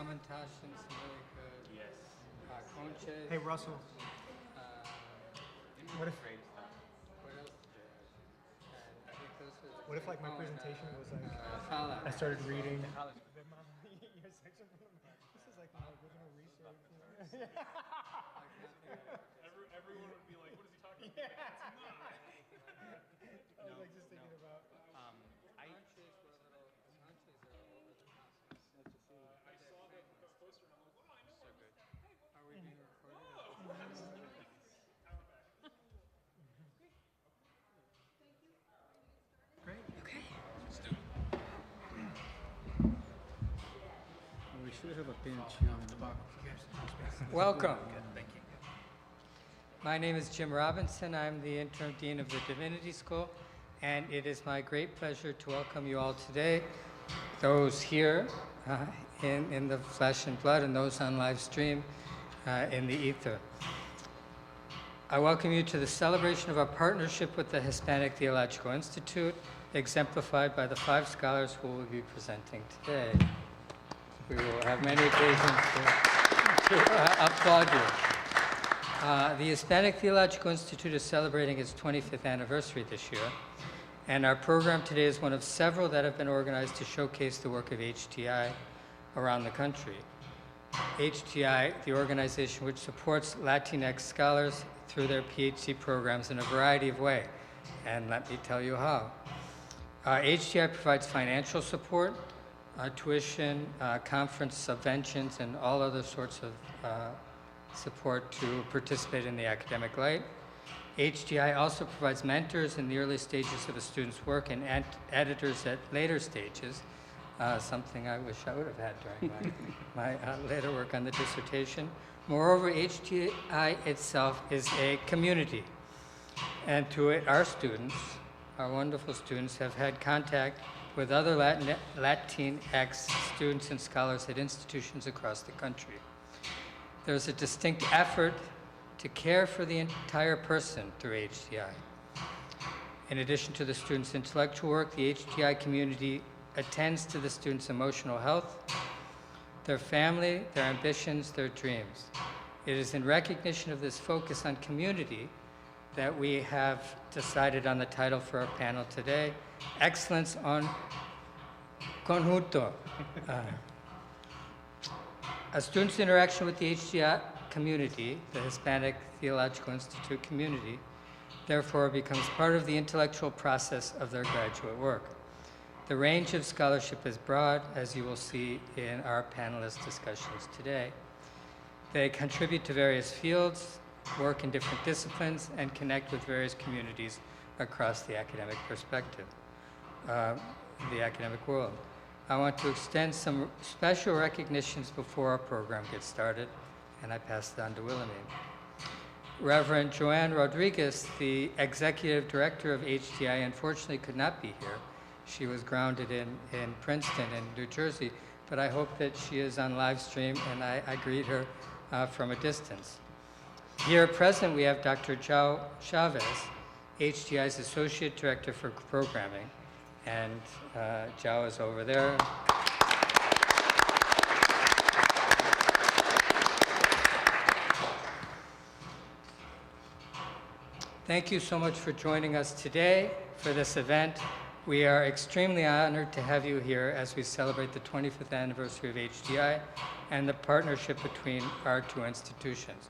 Ramantash and some really good. Yes. Conches. Hey, Russell. What if What else did you have? And I think those were. what if like my presentation was like Fala. I started reading College. your section from this is like my original research. Everyone would be like, what is he talking about? I was like just thinking about Conches were a little. Conches are all over the house. I saw the poster and I'm like, wow, I know. So good. Are we being recorded? great. We should have a bench here. Welcome. Thank you. My name is Jim Robinson. I'm the interim dean of the Divinity School, and it is my great pleasure to welcome you all today, those here in the flesh and blood and those on live stream in the ether. I welcome you to the celebration of our partnership with the Hispanic Theological Institute, exemplified by the 5 scholars who will be presenting today. We will have many occasions to applaud you. The Hispanic Theological Institute is celebrating its 25th anniversary this year, and our program today is one of several that have been organized to showcase the work of HTI around the country. HTI, the organization which supports Latinx scholars through their PhD programs in a variety of ways, and let me tell you how. HTI provides financial support, tuition, conference subventions, and all other sorts of support to participate in the academic life. HTI also provides mentors in the early stages of a student's work and editors at later stages, something I wish I would have had during my later work on the dissertation. Moreover, HTI itself is a community, and through it, our students, our wonderful students, have had contact with other Latinx students and scholars at institutions across the country. There's a distinct effort to care for the entire person through HTI. In addition to the students' intellectual work, the HTI community attends to the students' emotional health, their family, their ambitions, their dreams. It is in recognition of this focus on community that we have decided on the title for our panel today, Excellence on Conjunto. A student's interaction with the HTI community, the Hispanic Theological Institute community, therefore becomes part of the intellectual process of their graduate work. The range of scholarship is broad, as you will see in our panelist discussions today. They contribute to various fields, work in different disciplines, and connect with various communities across the academic perspective, the academic world. I want to extend some special recognitions before our program gets started, and I pass it on to Wilhelmine. Reverend Joanne Rodriguez, the executive director of HTI, unfortunately could not be here. She was grounded in Princeton in New Jersey, but I hope that she is on live stream, and I greet her from a distance. Here present, we have Dr. João Chavez, HTI's Associate Director for Programming, and João is over there. Thank you so much for joining us today for this event. We are extremely honored to have you here as we celebrate the 25th anniversary of HTI and the partnership between our 2 institutions.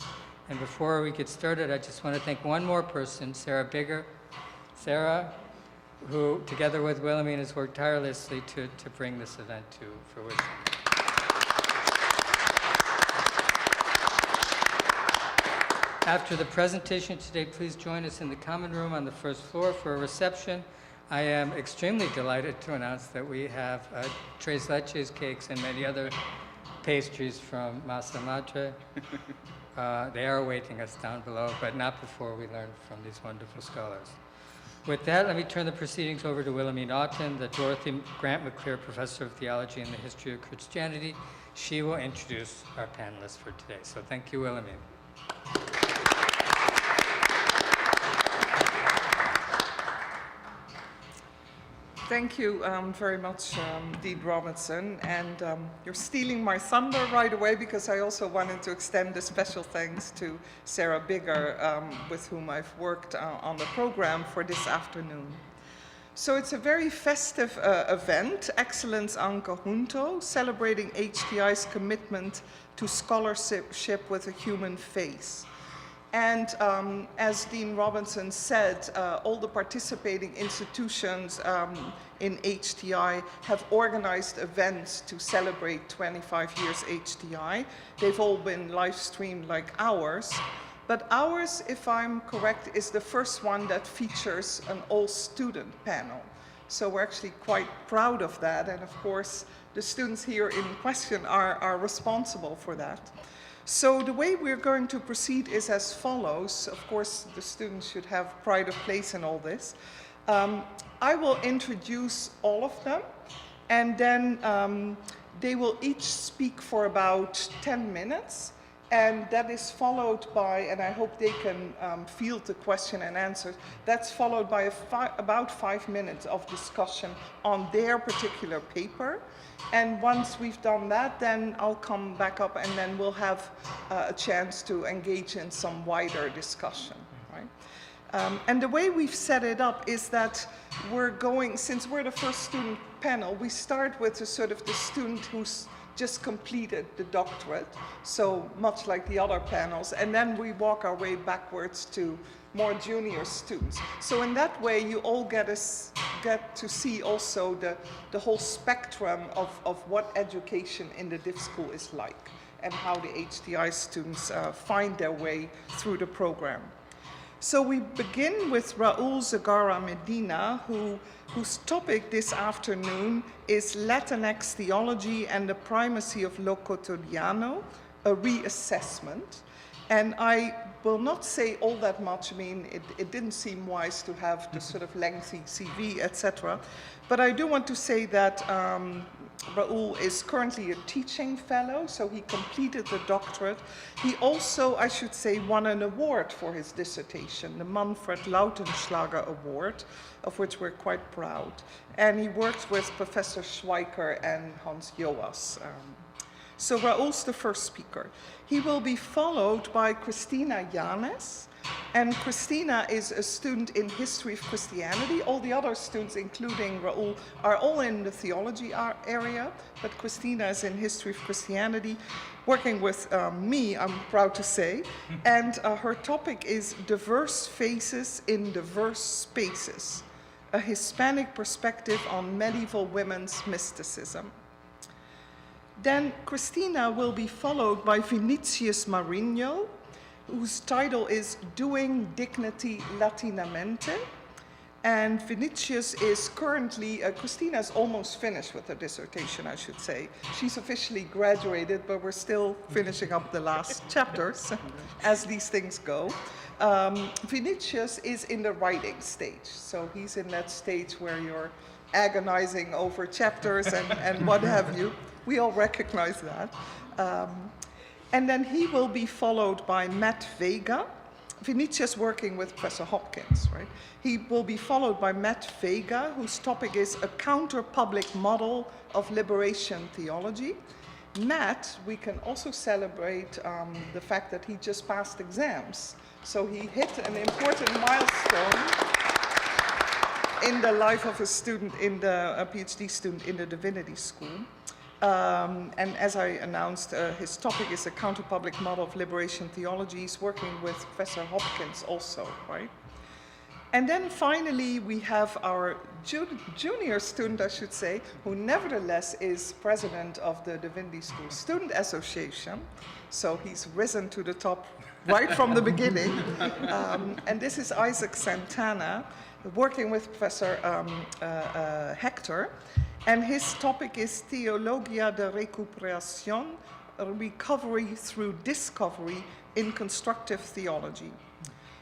And before we get started, I just want to thank one more person, Sarah Bigger. Sarah, who together with Wilhelmine has worked tirelessly to bring this event to fruition. After the presentation today, please join us in the common room on the first floor for a reception. I am extremely delighted to announce that we have tres leches cakes and many other pastries from Masa Madre. They are awaiting us down below, but not before we learn from these wonderful scholars. With that, let me turn the proceedings over to Wilhelmine Auten, the Dorothy Grant McClear Professor of Theology and the History of Christianity. She will introduce our panelists for today. So thank you, Wilhelmine. Thank you very much, Dean Robinson. And you're stealing my thunder right away, because I also wanted to extend a special thanks to Sarah Bigger, with whom I've worked on the program for this afternoon. So it's a very festive event, Excellence en Conjunto, celebrating HTI's commitment to scholarship with a human face. And as Dean Robinson said, all the participating institutions in HTI have organized events to celebrate 25 years HTI. They've all been live streamed like ours. But ours, if I'm correct, is the first one that features an all-student panel. So we're actually quite proud of that. And of course, the students here in question are responsible for that. So the way we're going to proceed is as follows. Of course, the students should have pride of place in all this. I will introduce all of them, and then they will each speak for about 10 minutes. And that is followed by, and I hope they can field the question and answers, that's followed by about 5 minutes of discussion on their particular paper. And once we've done that, then I'll come back up, and then we'll have a chance to engage in some wider discussion, right? And the way we've set it up is that we're going, since we're the first student panel, we start with the sort of the student who's just completed the doctorate, so much like the other panels, and then we walk our way backwards to more junior students. So in that way, you all get to see also the whole spectrum of what education in the div school is like, and how the HTI students find their way through the program. So we begin with Raul Zagara Medina, whose topic this afternoon is Latinx theology and the primacy of lo cotidiano, a reassessment. And I will not say all that much. I mean, it didn't seem wise to have the sort of lengthy CV, etc. But I do want to say that Raul is currently a teaching fellow, so he completed the doctorate. He also, I should say, won an award for his dissertation, the Manfred Lautenschlager Award, of which we're quite proud. And he worked with Professor Schweiker and Hans Joas. So Raul's the first speaker. He will be followed by Christina Yanes. And Christina is a student in History of Christianity. All the other students, including Raul, are all in the theology area, but Christina is in History of Christianity, working with me, I'm proud to say. And her topic is Diverse Faces in Diverse Spaces, a Hispanic perspective on medieval women's mysticism. Then Christina will be followed by Vinicius Marinho, whose title is Doing Dignity Latinamente. And Vinicius is currently, Christina is almost finished with her dissertation, I should say. She's officially graduated, but we're still finishing up the last chapters, as these things go. Vinicius is in the writing stage. So he's in that stage where you're agonizing over chapters and what have you. We all recognize that. And then he will be followed by Matt Vega. Vinicius working with Professor Hopkins, right? He will be followed by Matt Vega, whose topic is a counter-public model of liberation theology. Matt, we can also celebrate the fact that he just passed exams. So he hit an important milestone in the life of a student, a PhD student in the Divinity School. And as I announced, his topic is a counter-public model of liberation theology. He's working with Professor Hopkins also, right? And then finally, we have our junior student, I should say, who nevertheless is president of the Divinity School Student Association. So he's risen to the top right from the beginning. And this is Isaac Santana, working with Professor Hector. And his topic is Theologia de Recuperación, recovery through discovery in constructive theology.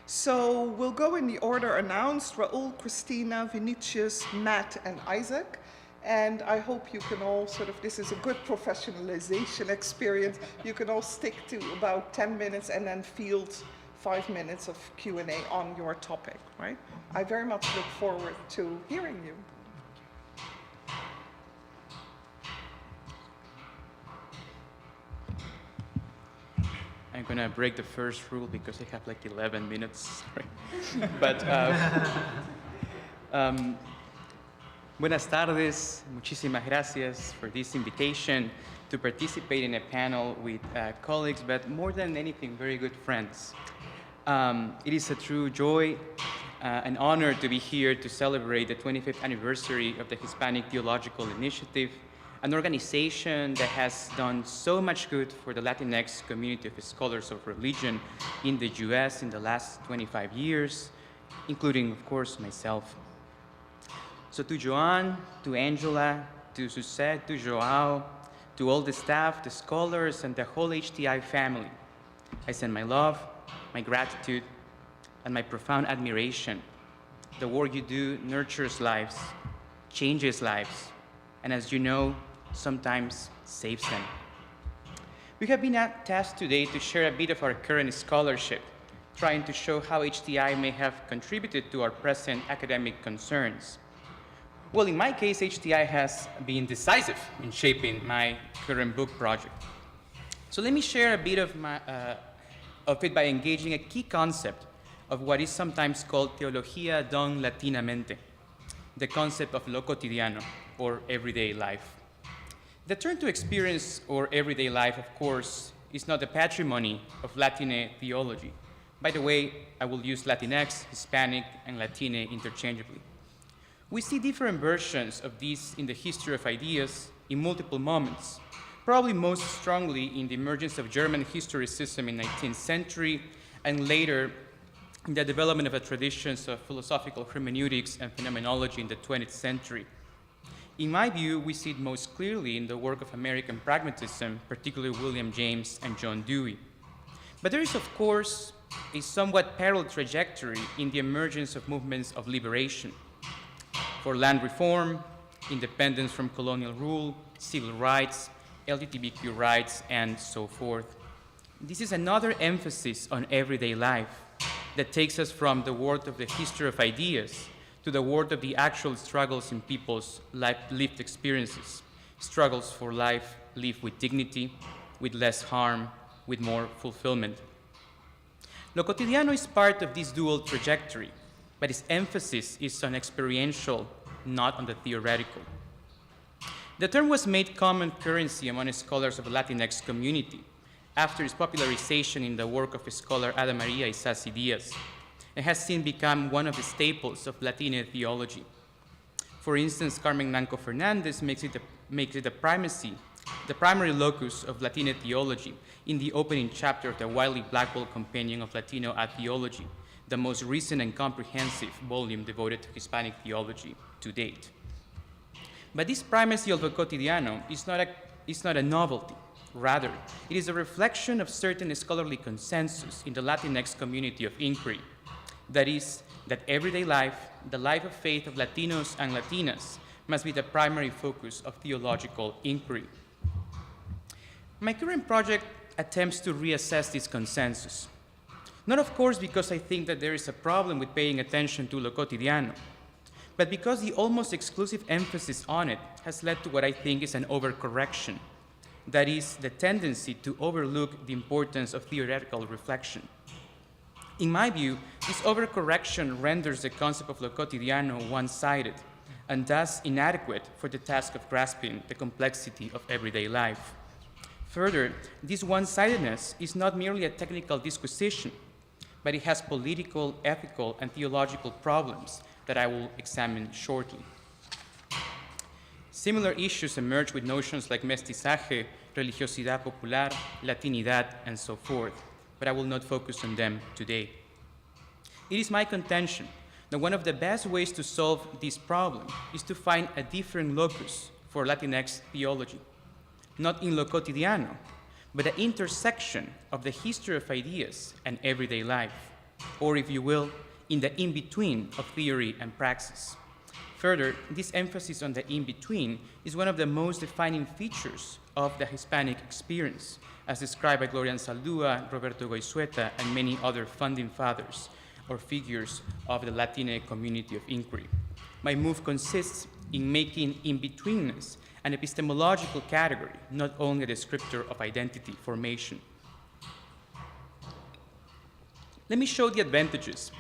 So we'll go in the order announced: Raul, Christina, Vinicius, Matt, and Isaac. And I hope you can all this is a good professionalization experience. You can all stick to about 10 minutes and then field 5 minutes of Q&A on your topic, right? I very much look forward to hearing you. I'm gonna break the first rule because I have like 11 minutes. Sorry. But buenas tardes. Muchísimas gracias for this invitation to participate in a panel with colleagues, but more than anything, very good friends. It is a true joy, an honor to be here to celebrate the 25th anniversary of the Hispanic Theological Initiative, an organization that has done so much good for the Latinx community of scholars of religion in the US in the last 25 years, including, of course, myself. So to Joan, to Angela, to Suzette, to Joao, to all the staff, the scholars, and the whole HTI family, I send my love, my gratitude, and my profound admiration. The work you do nurtures lives, changes lives, and as you know, sometimes saves them. We have been tasked today to share a bit of our current scholarship, trying to show how HTI may have contributed to our present academic concerns. Well, in my case, HTI has been decisive in shaping my current book project. So let me share a bit of it by engaging a key concept of what is sometimes called teología don latinamente, the concept of lo cotidiano, or everyday life. The turn to experience or everyday life, of course, is not the patrimony of Latine theology. By the way, I will use Latinx, Hispanic, and Latine interchangeably. We see different versions of these in the history of ideas in multiple moments, probably most strongly in the emergence of German historicism in the 19th century, and later in the development of the traditions of philosophical hermeneutics and phenomenology in the 20th century. In my view, we see it most clearly in the work of American pragmatism, particularly William James and John Dewey. But there is, of course, a somewhat parallel trajectory in the emergence of movements of liberation for land reform, independence from colonial rule, civil rights, LGBTQ rights, and so forth. This is another emphasis on everyday life that takes us from the world of the history of ideas to the world of the actual struggles in people's lived experiences, struggles for life lived with dignity, with less harm, with more fulfillment. Lo cotidiano is part of this dual trajectory, but its emphasis is on experiential, not on the theoretical. The term was made common currency among scholars of the Latinx community after its popularization in the work of scholar Ada Maria Isasi Diaz, and has since become one of the staples of Latine theology. For instance, Carmen Nanco Fernandez makes it the primary locus of Latine theology in the opening chapter of the widely Blackwell Companion of Latino Theology, the most recent and comprehensive volume devoted to Hispanic theology to date. But this primacy of the cotidiano is not a novelty. Rather, it is a reflection of certain scholarly consensus in the Latinx community of inquiry. That is, that everyday life, the life of faith of Latinos and Latinas, must be the primary focus of theological inquiry. My current project attempts to reassess this consensus. Not, of course, because I think that there is a problem with paying attention to lo cotidiano, but because the almost exclusive emphasis on it has led to what I think is an overcorrection. That is, the tendency to overlook the importance of theoretical reflection. In my view, this overcorrection renders the concept of lo cotidiano one-sided, and thus inadequate for the task of grasping the complexity of everyday life. Further, this one-sidedness is not merely a technical disquisition, but it has political, ethical, and theological problems that I will examine shortly. Similar issues emerge with notions like mestizaje, religiosidad popular, Latinidad, and so forth, but I will not focus on them today. It is my contention that one of the best ways to solve this problem is to find a different locus for Latinx theology, not in lo cotidiano, but the intersection of the history of ideas and everyday life, or if you will, in the in-between of theory and praxis. Further, this emphasis on the in-between is one of the most defining features of the Hispanic experience, as described by Gloria Anzaldúa, Roberto Goizueta, and many other founding fathers or figures of the Latine community of inquiry. My move consists in making in-betweenness an epistemological category, not only a descriptor of identity formation. Let me show the advantages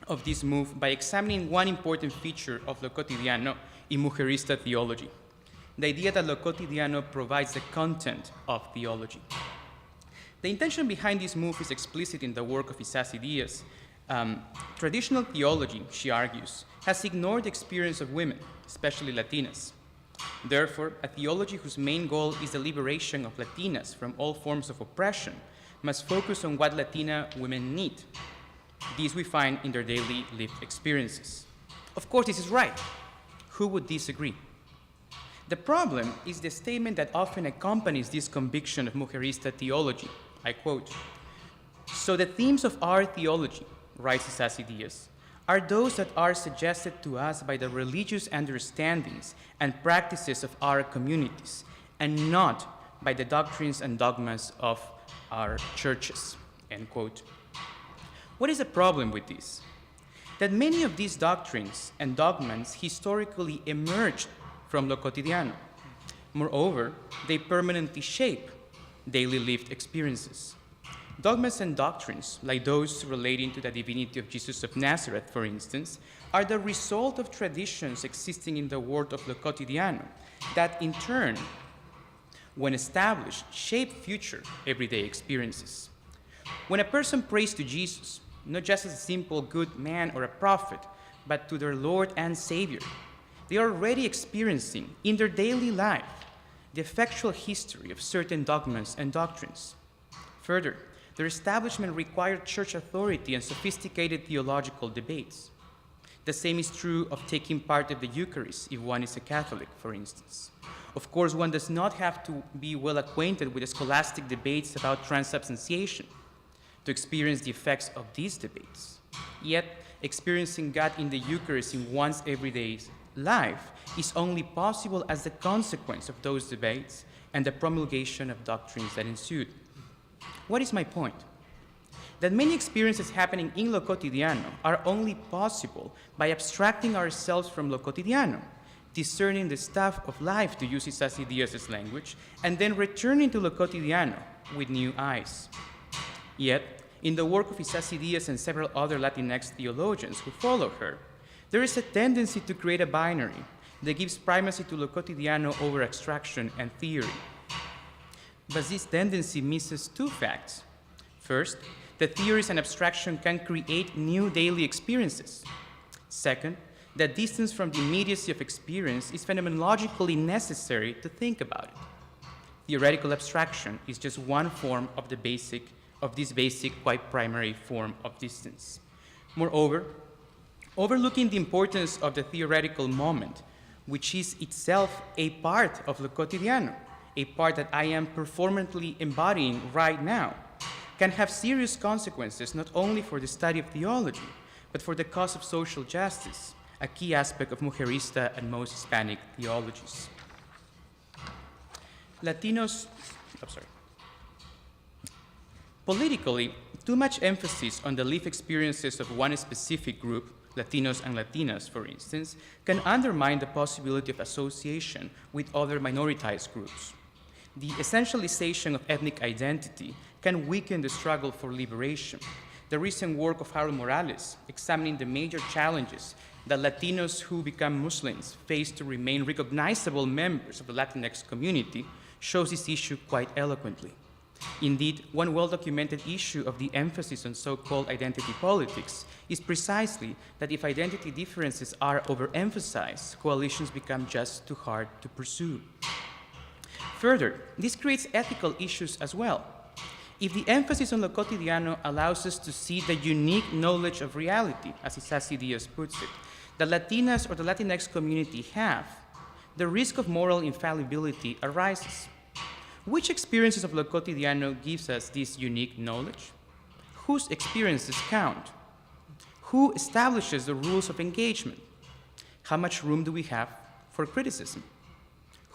of this move by examining one important feature of lo cotidiano in mujerista theology, the idea that lo cotidiano provides the content of theology. The intention behind this move is explicit in the work of Isasi Diaz. Traditional theology, she argues, has ignored the experience of women, especially Latinas. Therefore, a theology whose main goal is the liberation of Latinas from all forms of oppression must focus on what Latina women need. These we find in their daily lived experiences. Of course, this is right. Who would disagree? The problem is the statement that often accompanies this conviction of mujerista theology. I quote, "So the themes of our theology," writes Isasi Diaz, "are those that are suggested to us by the religious understandings and practices of our communities, and not by the doctrines and dogmas of our churches," end quote. What is the problem with this? That many of these doctrines and dogmas historically emerged from lo cotidiano. Moreover, they permanently shape daily lived experiences. Dogmas and doctrines, like those relating to the divinity of Jesus of Nazareth, for instance, are the result of traditions existing in the world of lo cotidiano that, in turn, when established, shape future everyday experiences. When a person prays to Jesus, not just as a simple good man or a prophet, but to their Lord and Savior, they are already experiencing in their daily life the effectual history of certain dogmas and doctrines. Further, their establishment required church authority and sophisticated theological debates. The same is true of taking part of the Eucharist if one is a Catholic, for instance. Of course, one does not have to be well acquainted with the scholastic debates about transubstantiation to experience the effects of these debates. Yet, experiencing God in the Eucharist in one's everyday life is only possible as the consequence of those debates and the promulgation of doctrines that ensued. What is my point? That many experiences happening in lo cotidiano are only possible by abstracting ourselves from lo cotidiano, discerning the stuff of life, to use Isasi Diaz's language, and then returning to lo cotidiano with new eyes. Yet, in the work of Isasi Diaz and several other Latinx theologians who follow her, there is a tendency to create a binary that gives primacy to lo cotidiano over abstraction and theory. But this tendency misses two facts. First, that theories and abstraction can create new daily experiences. Second, that distance from the immediacy of experience is phenomenologically necessary to think about it. Theoretical abstraction is just one form of this basic, quite primary form of distance. Moreover, overlooking the importance of the theoretical moment, which is itself a part of lo cotidiano, a part that I am performantly embodying right now, can have serious consequences not only for the study of theology, but for the cause of social justice, a key aspect of mujerista and most Hispanic theologies. Politically, too much emphasis on the lived experiences of one specific group, Latinos and Latinas, for instance, can undermine the possibility of association with other minoritized groups. The essentialization of ethnic identity can weaken the struggle for liberation. The recent work of Harold Morales, examining the major challenges that Latinos who become Muslims face to remain recognizable members of the Latinx community, shows this issue quite eloquently. Indeed, one well-documented issue of the emphasis on so-called identity politics is precisely that if identity differences are overemphasized, coalitions become just too hard to pursue. Further, this creates ethical issues as well. If the emphasis on lo cotidiano allows us to see the unique knowledge of reality, as Isasi Diaz puts it, that Latinas or the Latinx community have, the risk of moral infallibility arises. Which experiences of lo cotidiano gives us this unique knowledge? Whose experiences count? Who establishes the rules of engagement? How much room do we have for criticism?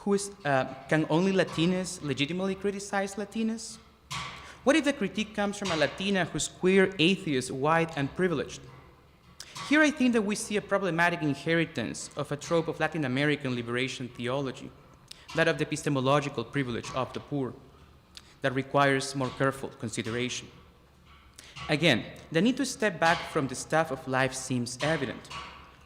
Can only Latinas legitimately criticize Latinas? What if the critique comes from a Latina who's queer, atheist, white, and privileged? Here I think that we see a problematic inheritance of a trope of Latin American liberation theology, that of the epistemological privilege of the poor, that requires more careful consideration. Again, the need to step back from the stuff of life seems evident.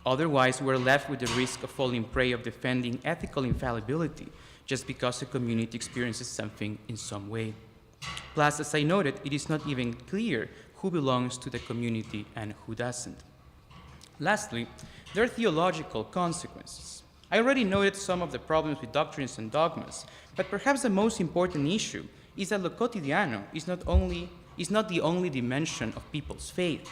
Otherwise, we're left with the risk of falling prey of defending ethical infallibility just because a community experiences something in some way. Plus, as I noted, it is not even clear who belongs to the community and who doesn't. Lastly, there are theological consequences. I already noted some of the problems with doctrines and dogmas, but perhaps the most important issue is that lo cotidiano is not the only dimension of people's faith.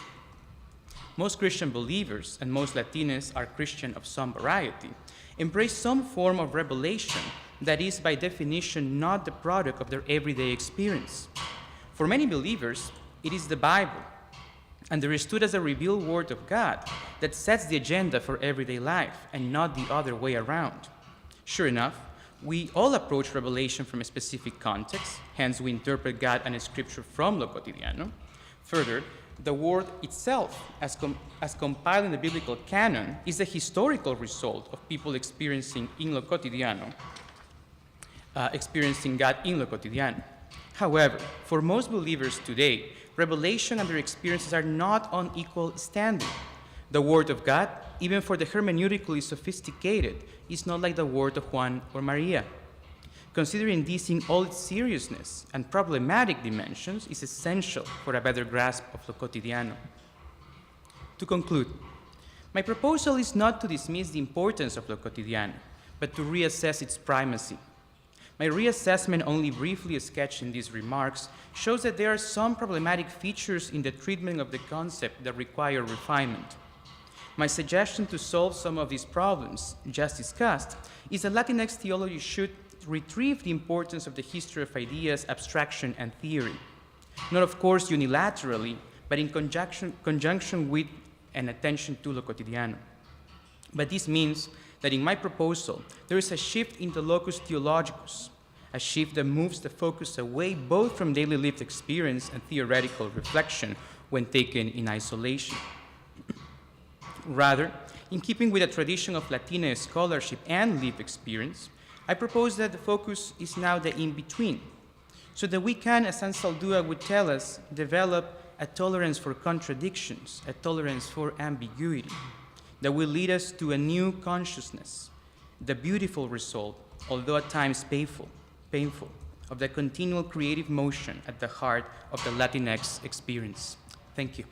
Most Christian believers, and most Latinos are Christian of some variety, embrace some form of revelation that is by definition not the product of their everyday experience. For many believers, it is the Bible, understood as a revealed word of God, that sets the agenda for everyday life and not the other way around. Sure enough, we all approach revelation from a specific context, hence we interpret God and Scripture from lo cotidiano. Further, the word itself, as compiled in the biblical canon, is a historical result of people experiencing in lo cotidiano, experiencing God in lo cotidiano. However, for most believers today, revelation and their experiences are not on equal standing. The Word of God, even for the hermeneutically sophisticated, is not like the Word of Juan or Maria. Considering this in all its seriousness and problematic dimensions is essential for a better grasp of lo cotidiano. To conclude, my proposal is not to dismiss the importance of lo cotidiano, but to reassess its primacy. My reassessment, only briefly sketched in these remarks, shows that there are some problematic features in the treatment of the concept that require refinement. My suggestion to solve some of these problems, just discussed, is that Latinx theology should retrieve the importance of the history of ideas, abstraction, and theory. Not, of course, unilaterally, but in conjunction with and attention to lo cotidiano. But this means that in my proposal, there is a shift in the locus theologicus, a shift that moves the focus away both from daily lived experience and theoretical reflection when taken in isolation. Rather, in keeping with the tradition of Latina scholarship and lived experience, I propose that the focus is now the in-between, so that we can, as Ansaldúa would tell us, develop a tolerance for contradictions, a tolerance for ambiguity, that will lead us to a new consciousness, the beautiful result, although at times painful, of the continual creative motion at the heart of the Latinx experience. Thank you.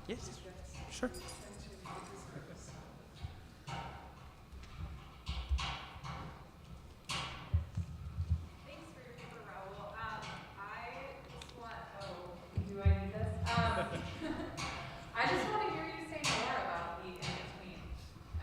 Yes, sure. I just want to hear you say more about the in-between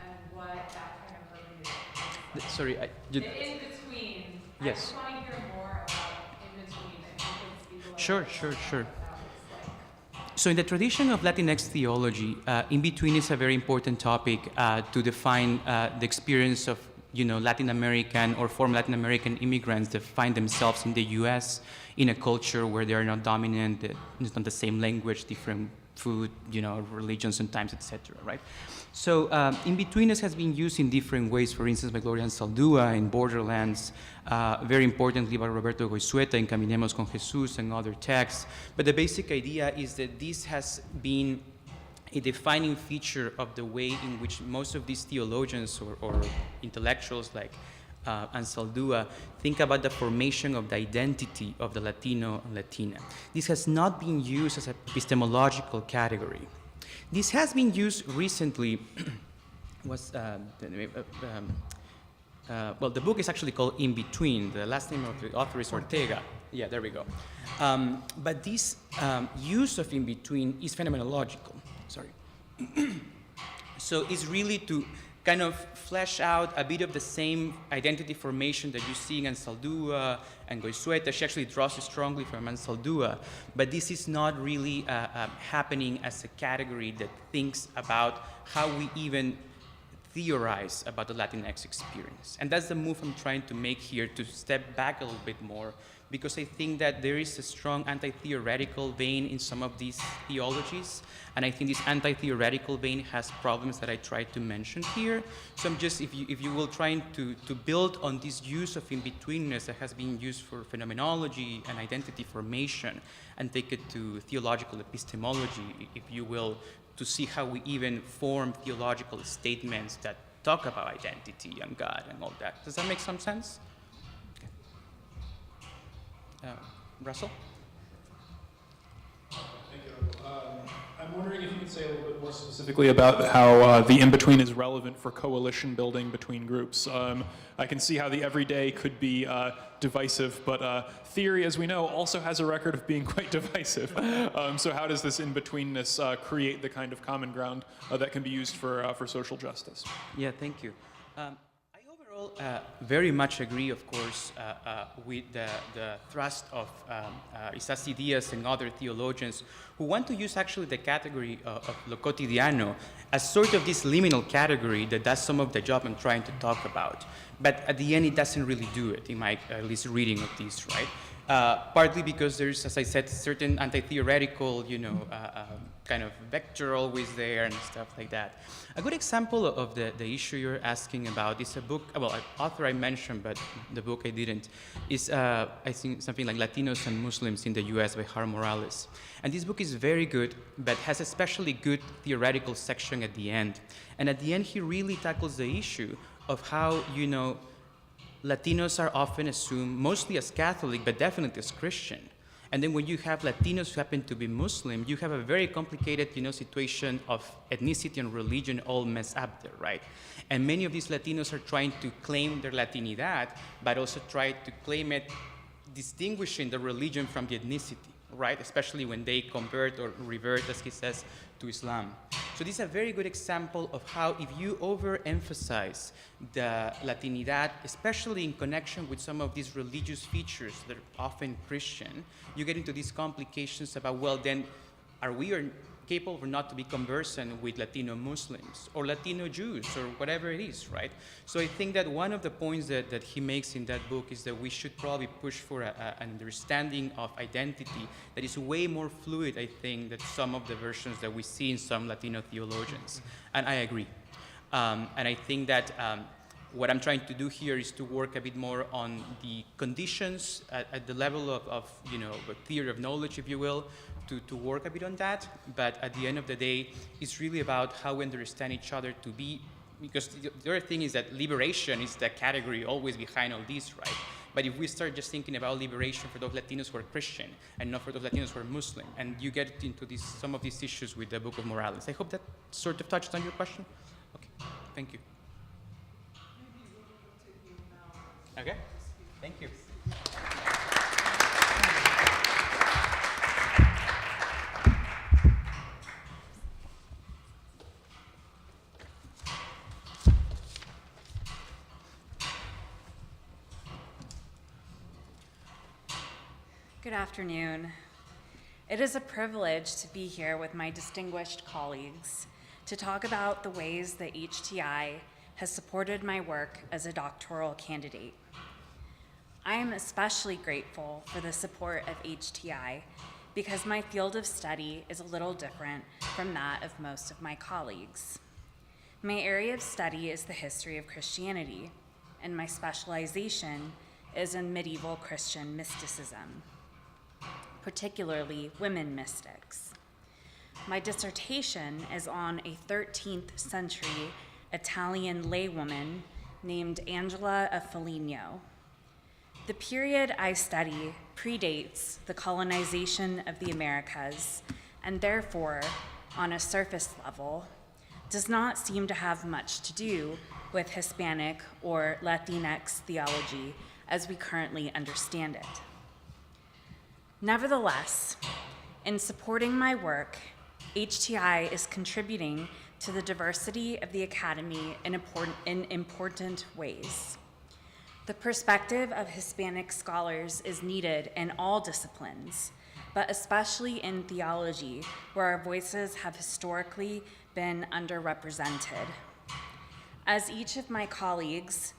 and what that kind of hermeneutic is. Sorry, The in-between. Yes. I just want to hear more about in-between. If you could speak a little Sure, bit sure, about sure. what that looks like. So in the tradition of Latinx theology, in-between is a very important topic to define the experience of Latin American or former Latin American immigrants that find themselves in the U.S. in a culture where they are not dominant, it's not the same language, different food, religion sometimes, etc. Right? So in-betweenness has been used in different ways. For instance, by Gloria Ansaldúa in Borderlands, very importantly by Roberto Goizueta in Caminemos con Jesús and other texts. But the basic idea is that this has been a defining feature of the way in which most of these theologians or intellectuals like Ansaldúa think about the formation of the identity of the Latino and Latina. This has not been used as an epistemological category. This has been used recently. The book is actually called In Between. The last name of the author is Ortega. Yeah, there we go. But this use of in between is phenomenological. Sorry. So it's really to kind of flesh out a bit of the same identity formation that you see in Ansaldúa and Goizueta. She actually draws strongly from Ansaldúa, but this is not really happening as a category that thinks about how we even theorize about the Latinx experience. And that's the move I'm trying to make here, to step back a little bit more, because I think that there is a strong anti-theoretical vein in some of these theologies, and I think this anti-theoretical vein has problems that I tried to mention here. So I'm just, if you will, trying to build on this use of in-betweenness that has been used for phenomenology and identity formation, and take it to theological epistemology, if you will, to see how we even form theological statements that talk about identity and God and all that. Does that make some sense? Russell? Thank you. I'm wondering if you could say a little bit more specifically about how the in-between is relevant for coalition building between groups. I can see how the everyday could be divisive, but theory, as we know, also has a record of being quite divisive. So how does this in-betweenness create the kind of common ground that can be used for social justice? Yeah, thank you. I overall very much agree, of course, with the thrust of Isasi Diaz and other theologians who want to use actually the category of lo cotidiano as sort of this liminal category that does some of the job I'm trying to talk about. But at the end, it doesn't really do it, in my at least reading of this, right? Partly because there's, as I said, certain anti-theoretical, kind of vector always there and stuff like that. A good example of the issue you're asking about is a book, well, an author I mentioned, but the book I didn't, is I think something like Latinos and Muslims in the US by Har Morales. And this book is very good, but has especially good theoretical section at the end. And at the end, he really tackles the issue of how, Latinos are often assumed mostly as Catholic, but definitely as Christian. And then when you have Latinos who happen to be Muslim, you have a very complicated, situation of ethnicity and religion all messed up there, right? And many of these Latinos are trying to claim their Latinidad, but also try to claim it distinguishing the religion from the ethnicity, right? Especially when they convert or revert, as he says, to Islam. So this is a very good example of how if you overemphasize the Latinidad, especially in connection with some of these religious features that are often Christian, you get into these complications about, well, then are we capable or not to be conversant with Latino Muslims or Latino Jews or whatever it is, right? So I think that one of the points that he makes in that book is that we should probably push for an understanding of identity that is way more fluid, I think, than some of the versions that we see in some Latino theologians. And I agree. And I think that what I'm trying to do here is to work a bit more on the conditions at the level of a theory of knowledge, if you will, to work a bit on that. But at the end of the day, it's really about how we understand each other to be, because the other thing is that liberation is the category always behind all this, right? But if we start just thinking about liberation for those Latinos who are Christian and not for those Latinos who are Muslim, and you get into some of these issues with the Book of Morales. I hope that sort of touched on your question. Okay, thank you. Okay, thank you. Good afternoon. It is a privilege to be here with my distinguished colleagues to talk about the ways that HTI has supported my work as a doctoral candidate. I am especially grateful for the support of HTI because my field of study is a little different from that of most of my colleagues. My area of study is the history of Christianity, and my specialization is in medieval Christian mysticism, particularly women mystics. My dissertation is on a 13th century Italian laywoman named Angela of Felinio. The period I study predates the colonization of the Americas, and therefore, on a surface level, does not seem to have much to do with Hispanic or Latinx theology as we currently understand it. Nevertheless, in supporting my work, HTI is contributing to the diversity of the Academy in important ways. The perspective of Hispanic scholars is needed in all disciplines, but especially in theology, where our voices have historically been underrepresented. As each of my colleagues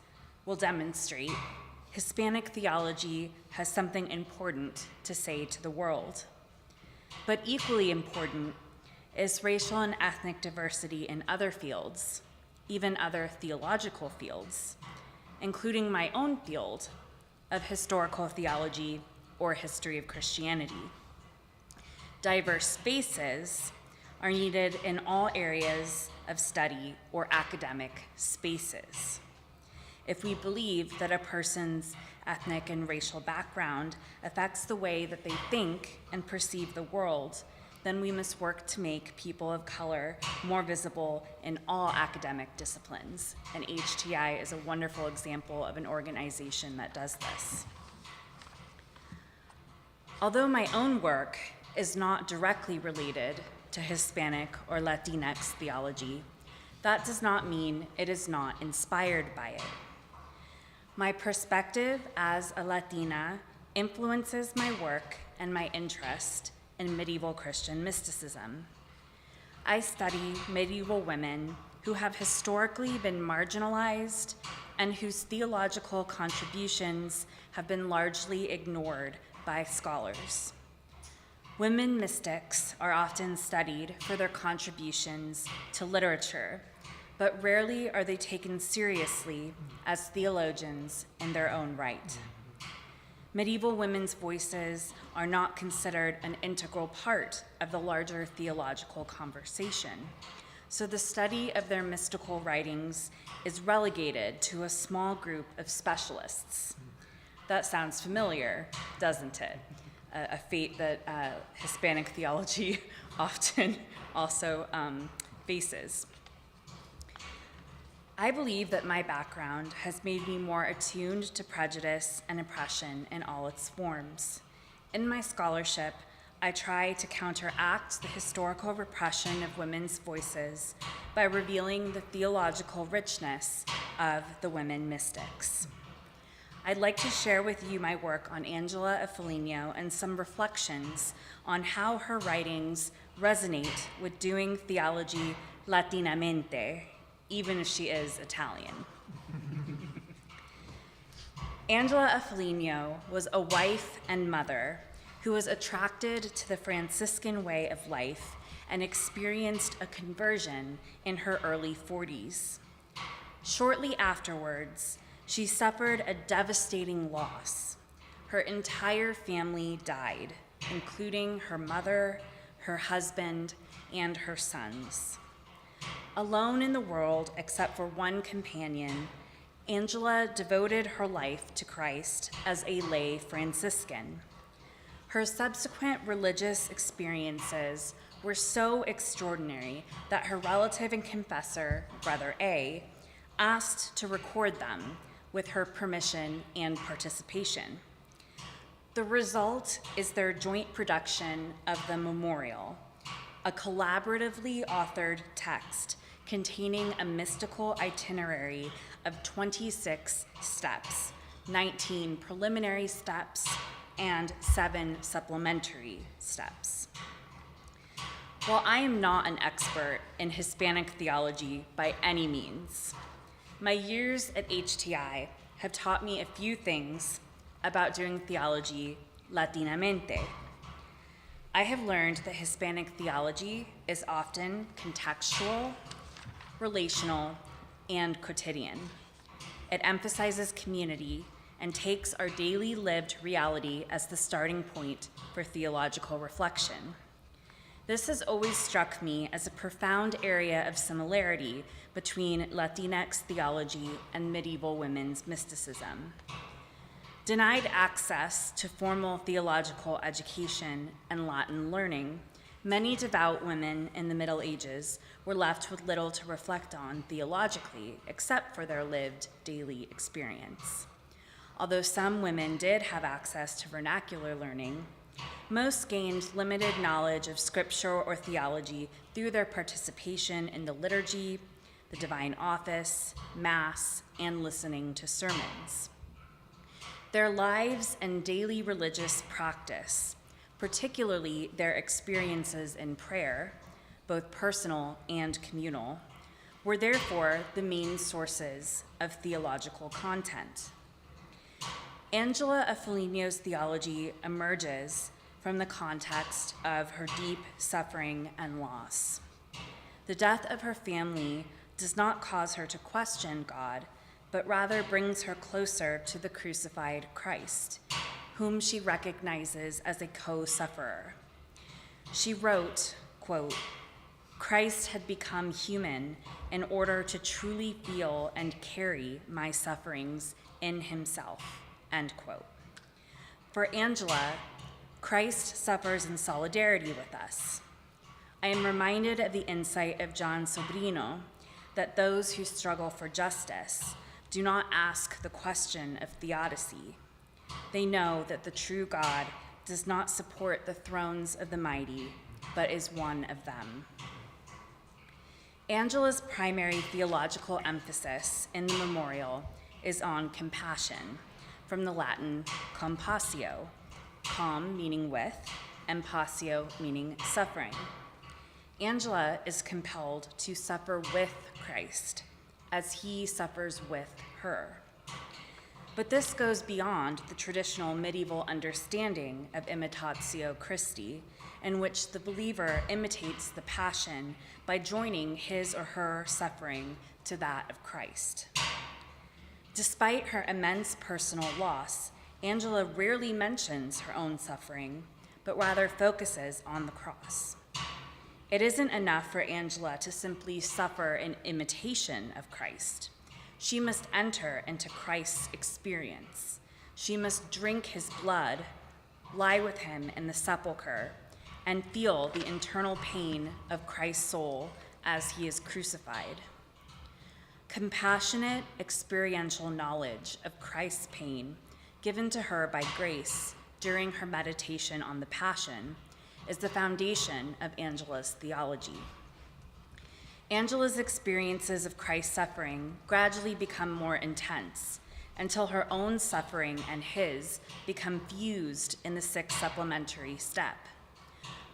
will demonstrate, Hispanic theology has something important to say to the world. But equally important is racial and ethnic diversity in other fields, even other theological fields, including my own field of historical theology or history of Christianity. Diverse spaces are needed in all areas of study or academic spaces. If we believe that a person's ethnic and racial background affects the way that they think and perceive the world, then we must work to make people of color more visible in all academic disciplines. And HTI is a wonderful example of an organization that does this. Although my own work is not directly related to Hispanic or Latinx theology, that does not mean it is not inspired by it. My perspective as a Latina influences my work and my interest in medieval Christian mysticism. I study medieval women who have historically been marginalized and whose theological contributions have been largely ignored by scholars. Women mystics are often studied for their contributions to literature, but rarely are they taken seriously as theologians in their own right. Medieval women's voices are not considered an integral part of the larger theological conversation, so the study of their mystical writings is relegated to a small group of specialists. That sounds familiar, doesn't it? A fate that Hispanic theology often also faces. I believe that my background has made me more attuned to prejudice and oppression in all its forms. In my scholarship, I try to counteract the historical repression of women's voices by revealing the theological richness of the women mystics. I'd like to share with you my work on Angela of Felinio and some reflections on how her writings resonate with doing theology Latinamente, even if she is Italian. Angela of Felinio was a wife and mother who was attracted to the Franciscan way of life and experienced a conversion in her early 40s. Shortly afterwards, she suffered a devastating loss. Her entire family died, including her mother, her husband, and her sons. Alone in the world, except for one companion, Angela devoted her life to Christ as a lay Franciscan. Her subsequent religious experiences were so extraordinary that her relative and confessor, Brother A, asked to record them with her permission and participation. The result is their joint production of the Memorial, a collaboratively authored text containing a mystical itinerary of 26 steps, 19 preliminary steps, and 7 supplementary steps. While I am not an expert in Hispanic theology by any means, my years at HTI have taught me a few things about doing theology Latinamente. I have learned that Hispanic theology is often contextual, relational, and quotidian. It emphasizes community and takes our daily lived reality as the starting point for theological reflection. This has always struck me as a profound area of similarity between Latinx theology and medieval women's mysticism. Denied access to formal theological education and Latin learning, many devout women in the Middle Ages were left with little to reflect on theologically, except for their lived daily experience. Although some women did have access to vernacular learning, most gained limited knowledge of scripture or theology through their participation in the liturgy, the divine office, mass, and listening to sermons. Their lives and daily religious practice, particularly their experiences in prayer, both personal and communal, were therefore the main sources of theological content. Angela of Felinio's theology emerges from the context of her deep suffering and loss. The death of her family does not cause her to question God, but rather brings her closer to the crucified Christ, whom she recognizes as a co-sufferer. She wrote, quote, "Christ had become human in order to truly feel and carry my sufferings in himself," end quote. For Angela, Christ suffers in solidarity with us. I am reminded of the insight of John Sobrino that those who struggle for justice do not ask the question of theodicy. They know that the true God does not support the thrones of the mighty, but is one of them. Angela's primary theological emphasis in the memorial is on compassion, from the Latin compassio, com meaning with, and passio meaning suffering. Angela is compelled to suffer with Christ as he suffers with her. But this goes beyond the traditional medieval understanding of imitatio Christi, in which the believer imitates the passion by joining his or her suffering to that of Christ. Despite her immense personal loss, Angela rarely mentions her own suffering, but rather focuses on the cross. It isn't enough for Angela to simply suffer in imitation of Christ. She must enter into Christ's experience. She must drink his blood, lie with him in the sepulchre, and feel the internal pain of Christ's soul as he is crucified. Compassionate, experiential knowledge of Christ's pain, given to her by grace during her meditation on the Passion, is the foundation of Angela's theology. Angela's experiences of Christ's suffering gradually become more intense until her own suffering and his become fused in the sixth supplementary step.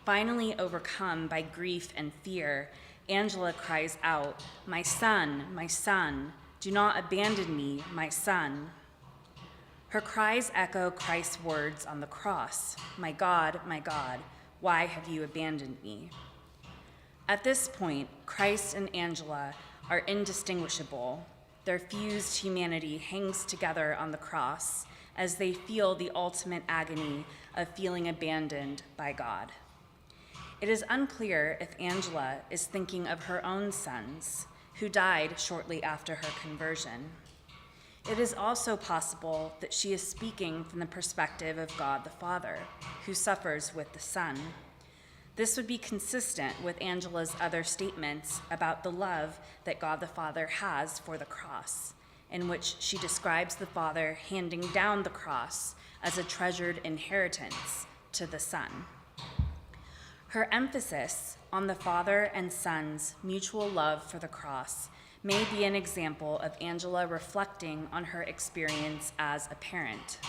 Finally overcome by grief and fear, Angela cries out, my son, do not abandon me, my son." Her cries echo Christ's words on the cross, my God, why have you abandoned me?" At this point, Christ and Angela are indistinguishable. Their fused humanity hangs together on the cross as they feel the ultimate agony of feeling abandoned by God. It is unclear if Angela is thinking of her own sons, who died shortly after her conversion. It is also possible that she is speaking from the perspective of God the Father, who suffers with the Son. This would be consistent with Angela's other statements about the love that God the Father has for the cross, in which she describes the Father handing down the cross as a treasured inheritance to the Son. Her emphasis on the Father and Son's mutual love for the cross may be an example of Angela reflecting on her experience as a parent.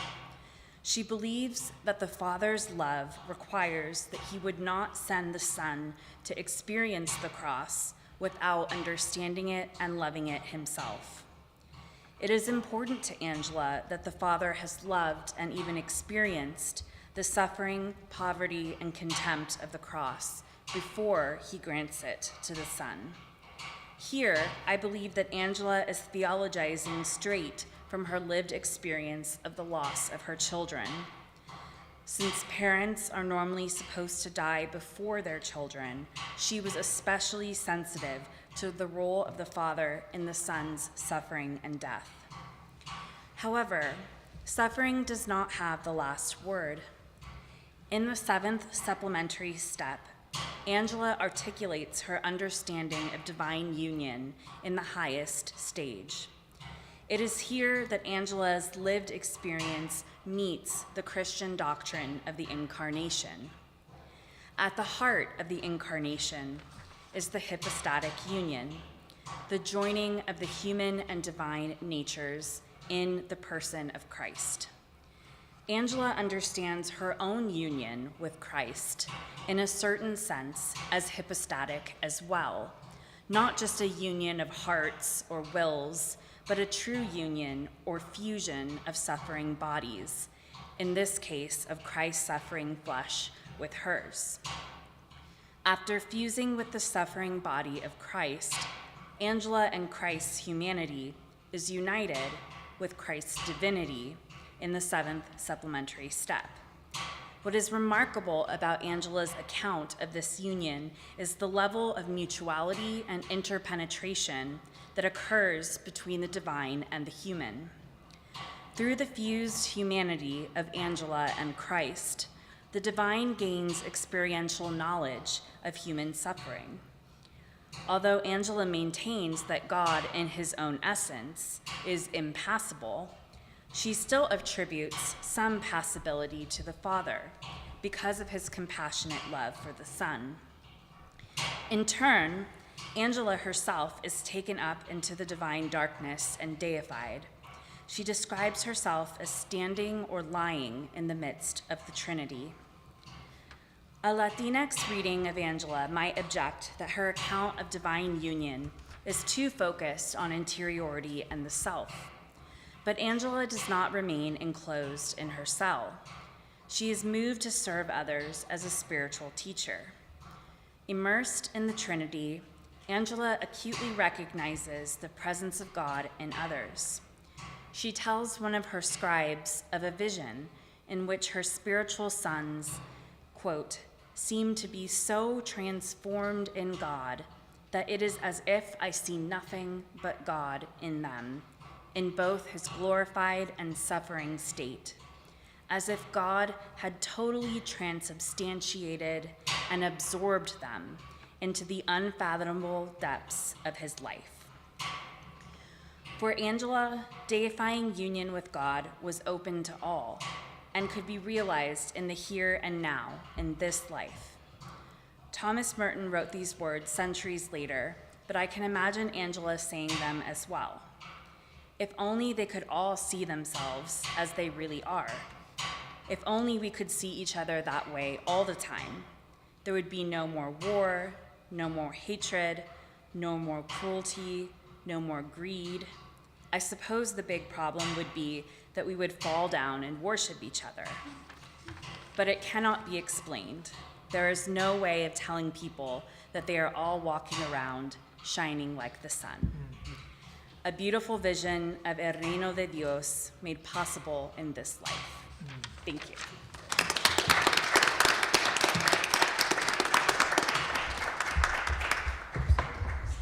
She believes that the Father's love requires that he would not send the Son to experience the cross without understanding it and loving it himself. It is important to Angela that the Father has loved and even experienced the suffering, poverty, and contempt of the cross before he grants it to the Son. Here, I believe that Angela is theologizing straight from her lived experience of the loss of her children. Since parents are normally supposed to die before their children, she was especially sensitive to the role of the Father in the Son's suffering and death. However, suffering does not have the last word. In the seventh supplementary step, Angela articulates her understanding of divine union in the highest stage. It is here that Angela's lived experience meets the Christian doctrine of the Incarnation. At the heart of the Incarnation is the hypostatic union, the joining of the human and divine natures in the person of Christ. Angela understands her own union with Christ in a certain sense as hypostatic as well, not just a union of hearts or wills, but a true union or fusion of suffering bodies, in this case of Christ's suffering flesh with hers. After fusing with the suffering body of Christ, Angela and Christ's humanity is united with Christ's divinity in the seventh supplementary step. What is remarkable about Angela's account of this union is the level of mutuality and interpenetration that occurs between the divine and the human. Through the fused humanity of Angela and Christ, the divine gains experiential knowledge of human suffering. Although Angela maintains that God, in his own essence, is impassible, she still attributes some passibility to the Father because of his compassionate love for the Son. In turn, Angela herself is taken up into the divine darkness and deified. She describes herself as standing or lying in the midst of the Trinity. A Latinx reading of Angela might object that her account of divine union is too focused on interiority and the self. But Angela does not remain enclosed in her cell. She is moved to serve others as a spiritual teacher. Immersed in the Trinity, Angela acutely recognizes the presence of God in others. She tells one of her scribes of a vision in which her spiritual sons, quote, seem to be so transformed in God that it is as if I see nothing but God in them, in both his glorified and suffering state, as if God had totally transubstantiated and absorbed them into the unfathomable depths of his life. For Angela, deifying union with God was open to all and could be realized in the here and now in this life. Thomas Merton wrote these words centuries later, but I can imagine Angela saying them as well. If only they could all see themselves as they really are. If only we could see each other that way all the time. There would be no more war, no more hatred, no more cruelty, no more greed. I suppose the big problem would be that we would fall down and worship each other. But it cannot be explained. There is no way of telling people that they are all walking around shining like the sun. A beautiful vision of El Reino de Dios made possible in this life. Thank you.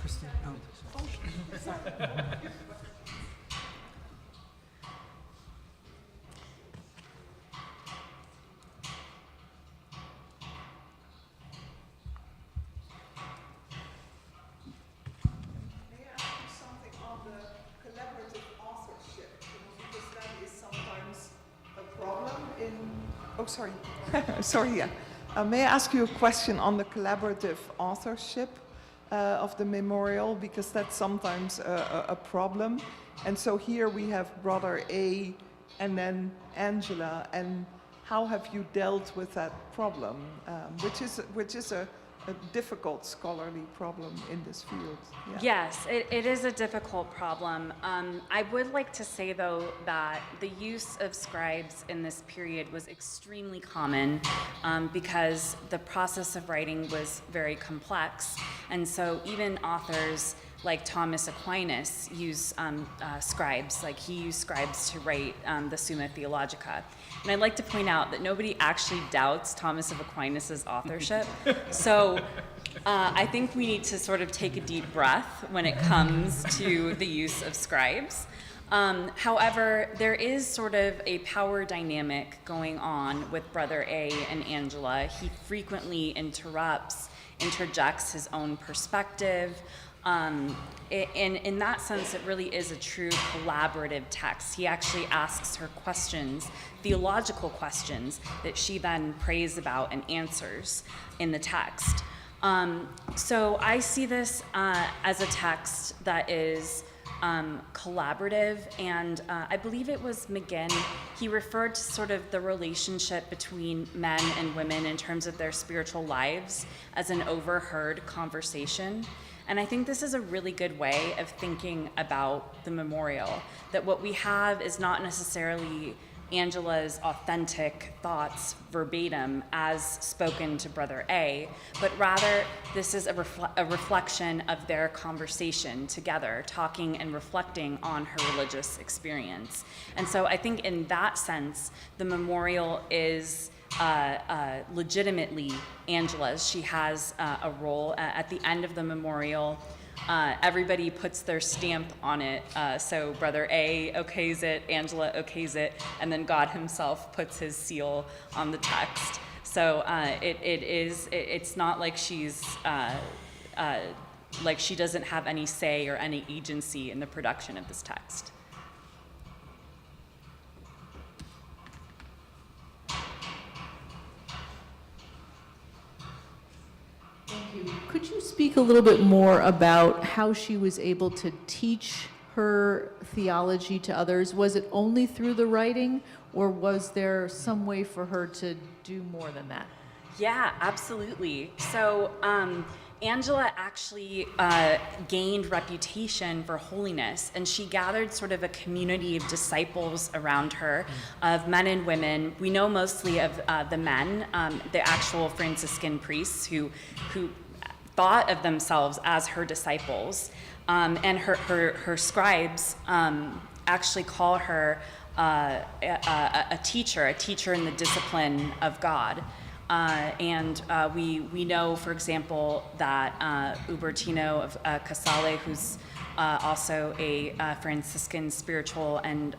Christine, May I ask you something on the collaborative authorship? Because that is sometimes a problem in... Oh, sorry. Sorry, yeah. May I ask you a question on the collaborative authorship of the memorial? Because that's sometimes a problem. And so here we have Brother A and then Angela. And how have you dealt with that problem, which is a difficult scholarly problem in this field? Yeah. Yes, it is a difficult problem. I would like to say, though, that the use of scribes in this period was extremely common because the process of writing was very complex. And so even authors like Thomas Aquinas use scribes, like he used scribes to write the Summa Theologica. And I'd like to point out that nobody actually doubts Thomas of Aquinas' authorship. So I think we need to sort of take a deep breath when it comes to the use of scribes. However, there is sort of a power dynamic going on with Brother A and Angela. He frequently interjects his own perspective. In that sense, it really is a true collaborative text. He actually asks her questions, theological questions, that she then prays about and answers in the text. So I see this as a text that is collaborative, and I believe it was McGinn. He referred to sort of the relationship between men and women in terms of their spiritual lives as an overheard conversation. And I think this is a really good way of thinking about the memorial, that what we have is not necessarily Angela's authentic thoughts verbatim as spoken to Brother A, but rather this is a reflection of their conversation together, talking and reflecting on her religious experience. And so I think in that sense, the memorial is legitimately Angela's. She has a role. At the end of the memorial, everybody puts their stamp on it. So Brother A okays it, Angela okays it, and then God himself puts his seal on the text. So it's not like she's, like she doesn't have any say or any agency in the production of this text. Could you speak a little bit more about how she was able to teach her theology to others? Was it only through the writing, or was there some way for her to do more than that? Yeah, absolutely. So Angela actually gained reputation for holiness, and she gathered sort of a community of disciples around her, of men and women. We know mostly of the men, the actual Franciscan priests who thought of themselves as her disciples, and her scribes actually call her a teacher in the discipline of God. And we know, for example, that Ubertino of Casale, who's also a Franciscan spiritual and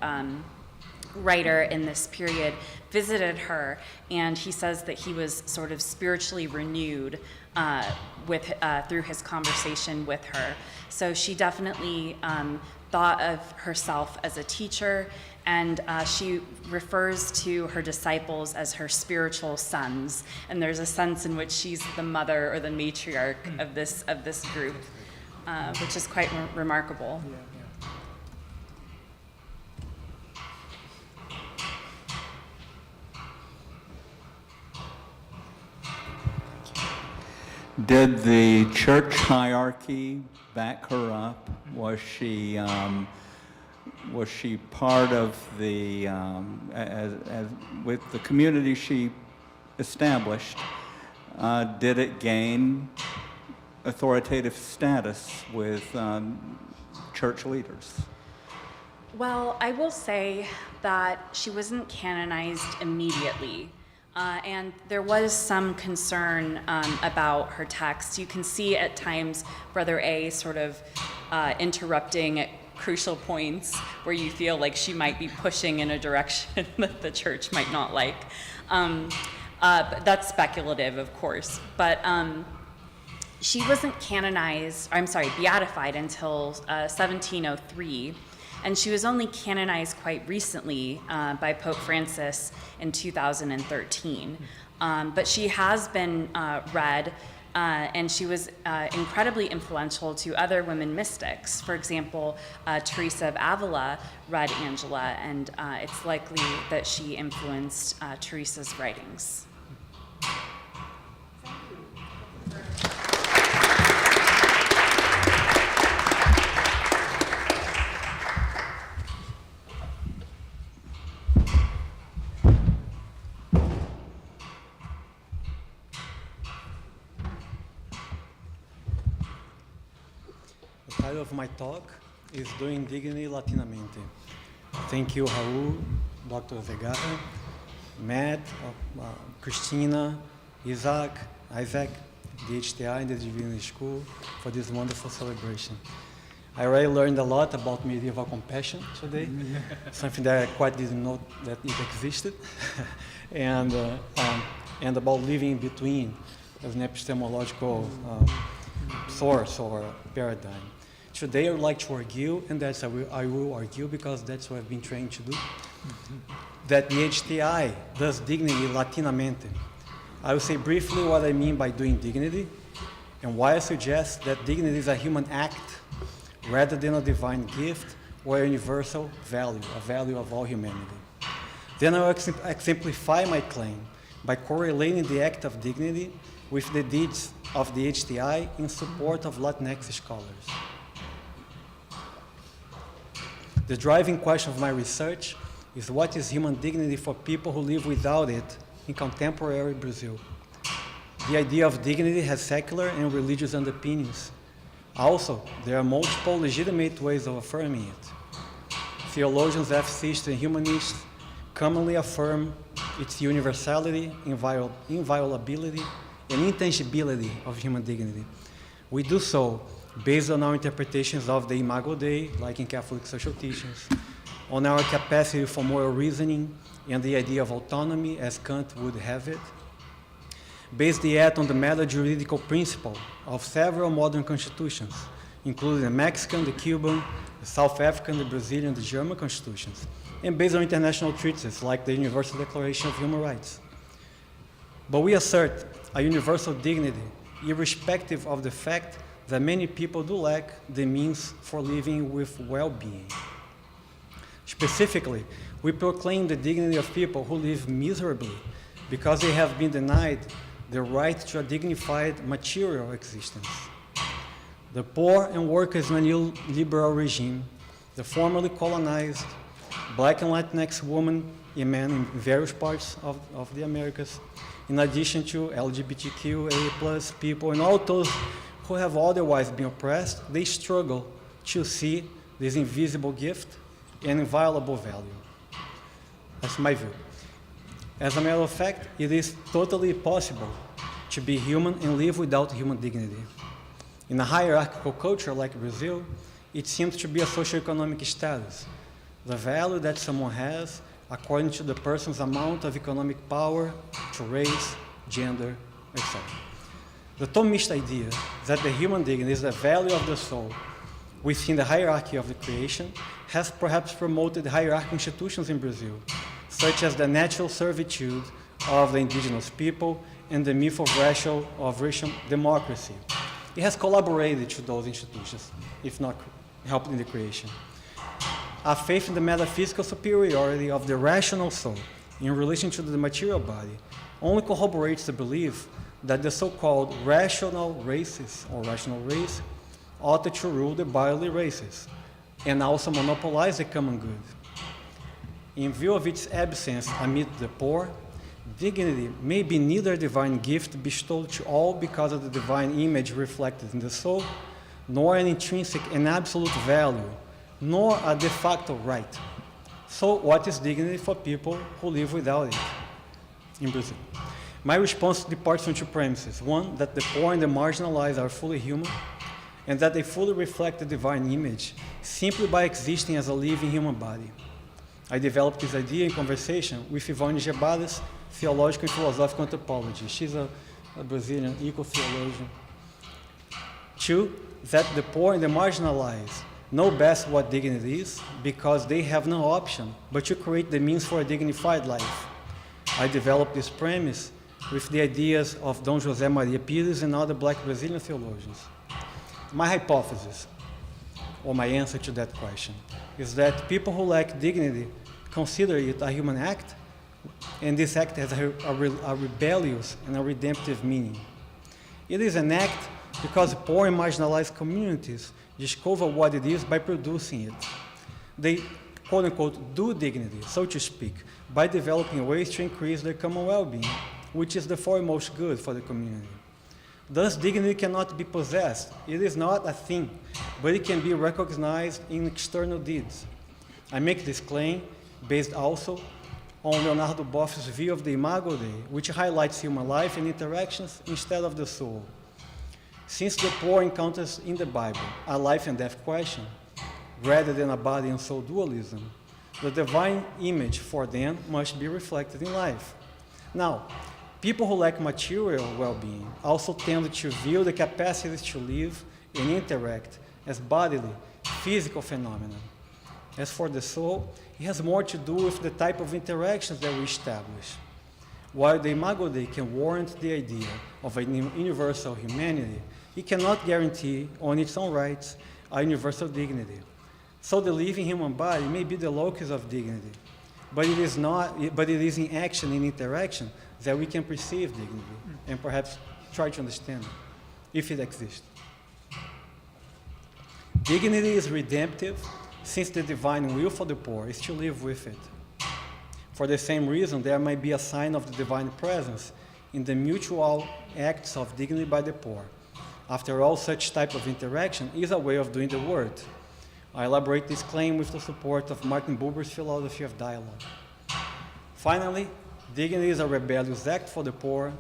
writer in this period, visited her, and he says that he was sort of spiritually renewed through his conversation with her. So she definitely thought of herself as a teacher, and she refers to her disciples as her spiritual sons. And there's a sense in which she's the mother or the matriarch of this group, which is quite remarkable. Did the church hierarchy back her up? Was she part of the, as with the community she established, did it gain authoritative status with church leaders? Well, I will say that she wasn't canonized immediately. And there was some concern about her text. You can see at times Brother A sort of interrupting at crucial points where you feel like she might be pushing in a direction that the church might not like. But that's speculative, of course. But she wasn't beatified until 1703. And she was only canonized quite recently by Pope Francis in 2013. But she has been read, and she was incredibly influential to other women mystics. For example, Teresa of Avila read Angela, and it's likely that she influenced Teresa's writings. The title of my talk is Doing Dignity Latinamente. Thank you, Raul, Dr. Vergara, Matt, Christina, Isaac, the HTI and the Divinity School for this wonderful celebration. I already learned a lot about medieval compassion today, something that I quite didn't know that it existed, and about living in between as an epistemological source or paradigm. Today I would like to argue, and that's I will argue because that's what I've been trained to do, that the HTI does dignity latinamente. I will say briefly what I mean by doing dignity, and why I suggest that dignity is a human act rather than a divine gift or a universal value, a value of all humanity. Then I will exemplify my claim by correlating the act of dignity with the deeds of the HTI in support of Latinx scholars. The driving question of my research is what is human dignity for people who live without it in contemporary Brazil? The idea of dignity has secular and religious underpinnings. Also, there are multiple legitimate ways of affirming it. Theologians, ethicists, and humanists commonly affirm its universality, inviolability, and intangibility of human dignity. We do so based on our interpretations of the Imago Dei, like in Catholic social teachings, on our capacity for moral reasoning and the idea of autonomy as Kant would have it, based yet on the meta-juridical principle of several modern constitutions, including the Mexican, the Cuban, the South African, the Brazilian, the German constitutions, and based on international treaties like the Universal Declaration of Human Rights. But we assert a universal dignity, irrespective of the fact that many people do lack the means for living with well-being. Specifically, we proclaim the dignity of people who live miserably because they have been denied the right to a dignified material existence. The poor and workers in a neoliberal regime, the formerly colonized Black and Latinx women and men in various parts of the Americas, in addition to LGBTQA+ people and all those who have otherwise been oppressed, they struggle to see this invisible gift and inviolable value. That's my view. As a matter of fact, it is totally possible to be human and live without human dignity. In a hierarchical culture like Brazil, it seems to be a socioeconomic status, the value that someone has according to the person's amount of economic power, to race, gender, etc. The Thomist idea that the human dignity is the value of the soul within the hierarchy of the creation has perhaps promoted hierarchical institutions in Brazil, such as the natural servitude of the indigenous people and the myth of racial democracy. It has collaborated to those institutions, if not helped in the creation. A faith in the metaphysical superiority of the rational soul in relation to the material body only corroborates the belief that the so-called rational races or rational race ought to rule the bodily races and also monopolize the common good. In view of its absence amid the poor, dignity may be neither a divine gift bestowed to all because of the divine image reflected in the soul, nor an intrinsic and absolute value, nor a de facto right. So what is dignity for people who live without it in Brazil? My response departs from two premises. One, that the poor and the marginalized are fully human, and that they fully reflect the divine image simply by existing as a living human body. I developed this idea in conversation with Ivone Gebada's Theological and Philosophical Anthropology. She's a Brazilian eco-theologian. Two, that the poor and the marginalized know best what dignity is because they have no option but to create the means for a dignified life. I developed this premise with the ideas of Dom José Maria Pires and other Black Brazilian theologians. My hypothesis, or my answer to that question, is that people who lack dignity consider it a human act, and this act has a rebellious and a redemptive meaning. It is an act because poor and marginalized communities discover what it is by producing it. They, quote unquote, do dignity, so to speak, by developing ways to increase their common well-being, which is the foremost good for the community. Thus, dignity cannot be possessed. It is not a thing, but it can be recognized in external deeds. I make this claim based also on Leonardo Boffi's view of the Imago Dei, which highlights human life and interactions instead of the soul. Since the poor encounters in the Bible a life and death question, rather than a body and soul dualism, the divine image for them must be reflected in life. Now, people who lack material well-being also tend to view the capacities to live and interact as bodily, physical phenomena. As for the soul, it has more to do with the type of interactions that we establish. While the Imago Dei can warrant the idea of a universal humanity, it cannot guarantee on its own rights a universal dignity. So the living human body may be the locus of dignity, but it is in action, in interaction, that we can perceive dignity and perhaps try to understand it. if it exists. Dignity is redemptive, since the divine will for the poor is to live with it. For the same reason, there might be a sign of the divine presence in the mutual acts of dignity by the poor. After all, such type of interaction is a way of doing the word. I elaborate this claim with the support of Martin Buber's philosophy of dialogue. Finally, dignity is a rebellious act for the poor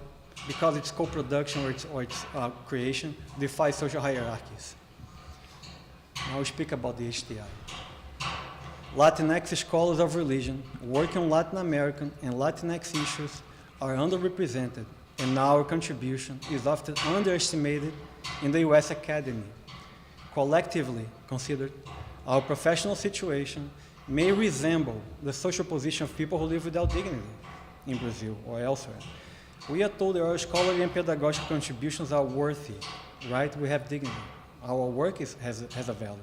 because its co-production or its creation defies social hierarchies. Now we speak about the HTI. Latinx scholars of religion working on Latin American and Latinx issues are underrepresented, and our contribution is often underestimated in the US academy. Collectively considered, our professional situation may resemble the social position of people who live without dignity in Brazil or elsewhere. We are told that our scholarly and pedagogical contributions are worthy, right? We have dignity. Our work has a value.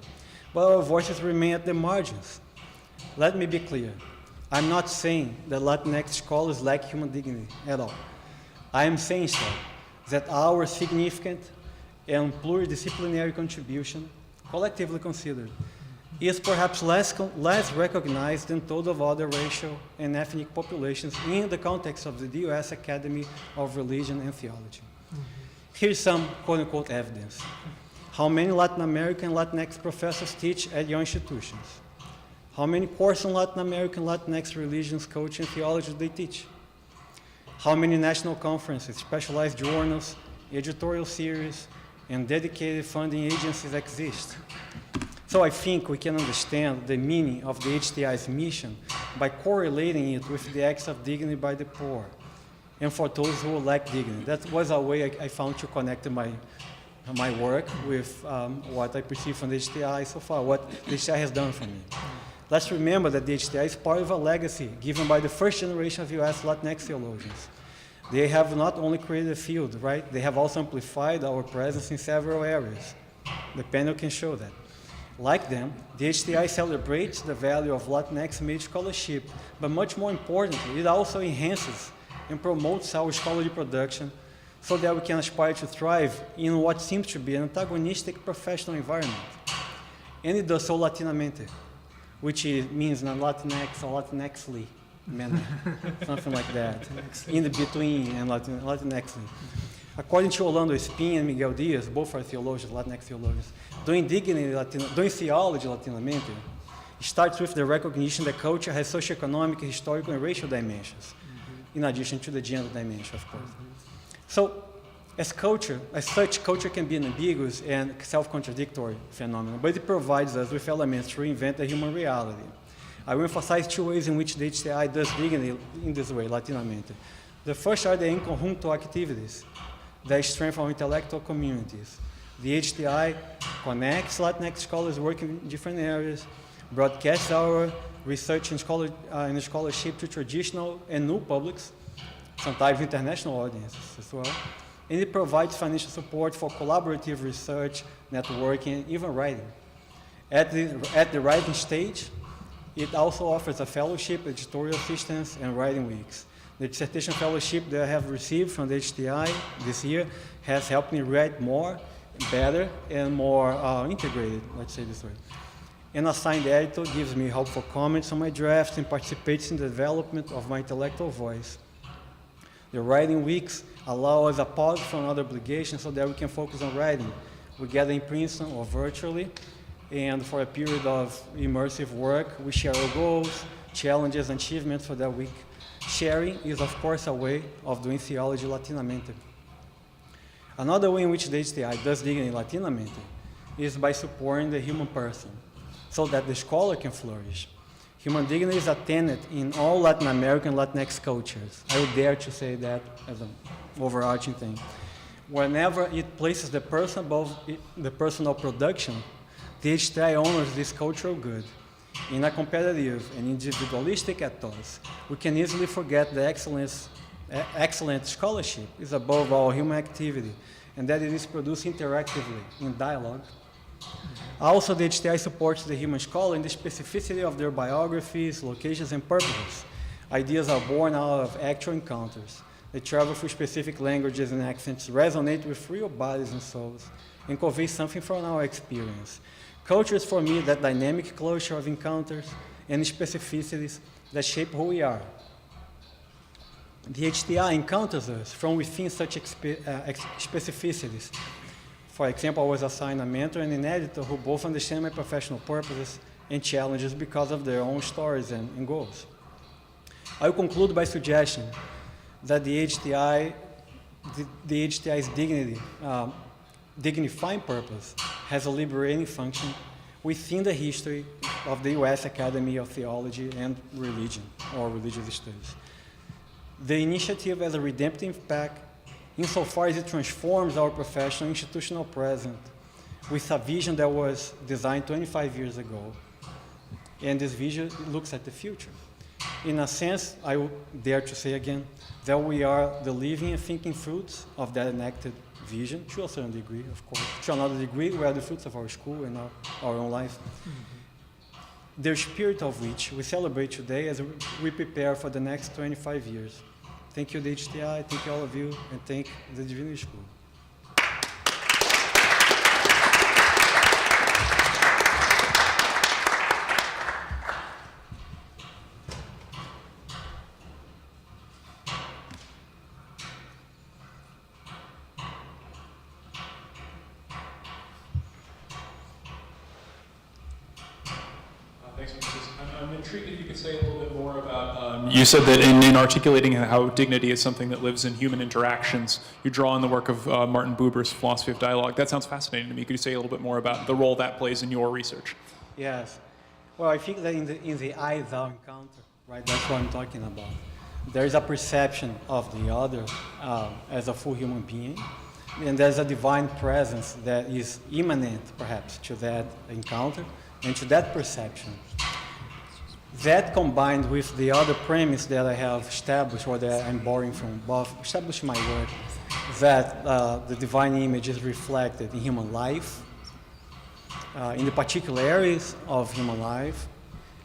But our voices remain at the margins. Let me be clear. I'm not saying that Latinx scholars lack human dignity at all. I am saying instead that our significant and pluridisciplinary contribution, collectively considered, is perhaps less recognized than those of other racial and ethnic populations in the context of the US Academy of Religion and Theology. Here's some quote-unquote evidence. How many Latin American and Latinx professors teach at your institutions? How many courses on Latin American, Latinx religions, culture, and theology do they teach? How many national conferences, specialized journals, editorial series, and dedicated funding agencies exist? So I think we can understand the meaning of the HTI's mission by correlating it with the acts of dignity by the poor, and for those who lack dignity. That was a way I found to connect my work with what I perceive from the HTI so far, what the HTI has done for me. Let's remember that the HTI is part of a legacy given by the first generation of US Latinx theologians. They have not only created a field, right? They have also amplified our presence in several areas. The panel can show that. Like them, the HTI celebrates the value of Latinx-made scholarship, but much more importantly, it also enhances and promotes our scholarly production so that we can aspire to thrive in what seems to be an antagonistic professional environment. And it does so Latinamente, which means not Latinx or Latinxly manner, something like that, in the between and Latinxly. According to Orlando Espin and Miguel Diaz, both are theologians, Latinx theologians, doing theology Latinamente starts with the recognition that culture has socioeconomic, historical, and racial dimensions, in addition to the gender dimension, of course. So, as such, culture can be an ambiguous and self-contradictory phenomenon, but it provides us with elements to reinvent the human reality. I will emphasize two ways in which the HTI does dignity in this way, Latinamente. The first are the in conjunto activities that strengthen our intellectual communities. The HTI connects Latinx scholars working in different areas, broadcasts our research and scholarship to traditional and new publics, sometimes international audiences as well, and it provides financial support for collaborative research, networking, and even writing. At the writing stage, it also offers a fellowship, editorial assistance, and writing weeks. The dissertation fellowship that I have received from the HTI this year has helped me write more, better, and more integrated, let's say this way. An assigned editor gives me helpful comments on my drafts and participates in the development of my intellectual voice. The writing weeks allow us a pause from other obligations so that we can focus on writing. We gather in Princeton or virtually, and for a period of immersive work, we share our goals, challenges, and achievements for that week. Sharing is, of course, a way of doing theology Latinamente. Another way in which the HTI does dignity Latinamente is by supporting the human person so that the scholar can flourish. Human dignity is a tenet in all Latin American Latinx cultures. I would dare to say that as an overarching thing. Whenever it places the person above the personal production, the HTI honors this cultural good. In a competitive and individualistic ethos, we can easily forget that excellent scholarship is above all human activity, and that it is produced interactively in dialogue. Also, the HTI supports the human scholar in the specificity of their biographies, locations, and purposes. Ideas are born out of actual encounters. They travel through specific languages and accents, resonate with real bodies and souls, and convey something from our experience. Culture is for me that dynamic closure of encounters and specificities that shape who we are. The HTI encounters us from within such specificities. For example, I was assigned a mentor and an editor who both understand my professional purposes and challenges because of their own stories and goals. I will conclude by suggesting that the HTI's dignifying purpose has a liberating function within the history of the U.S. Academy of Theology and Religion, or Religious Studies. The initiative has a redemptive impact insofar as it transforms our professional institutional present with a vision that was designed 25 years ago. And this vision looks at the future. In a sense, I would dare to say again, that we are the living and thinking fruits of that enacted vision, to a certain degree, of course. To another degree, we are the fruits of our school and our own life. Mm-hmm. The spirit of which we celebrate today as we prepare for the next 25 years. Thank you, the HTI, thank you all of you, and thank the Divinity School. I'm intrigued if you could say a little bit more about, you said that in articulating how dignity is something that lives in human interactions, you draw on the work of Martin Buber's philosophy of dialogue. That sounds fascinating to me. Could you say a little bit more about the role that plays in your research? Yes. Well, I think that in the I-thou encounter, right, that's what I'm talking about. There is a perception of the other as a full human being, and there's a divine presence that is immanent, perhaps, to that encounter and to that perception. That combined with the other premise that I have established, or that I'm borrowing from above, established my work, that the divine image is reflected in human life, in the particularities of human life,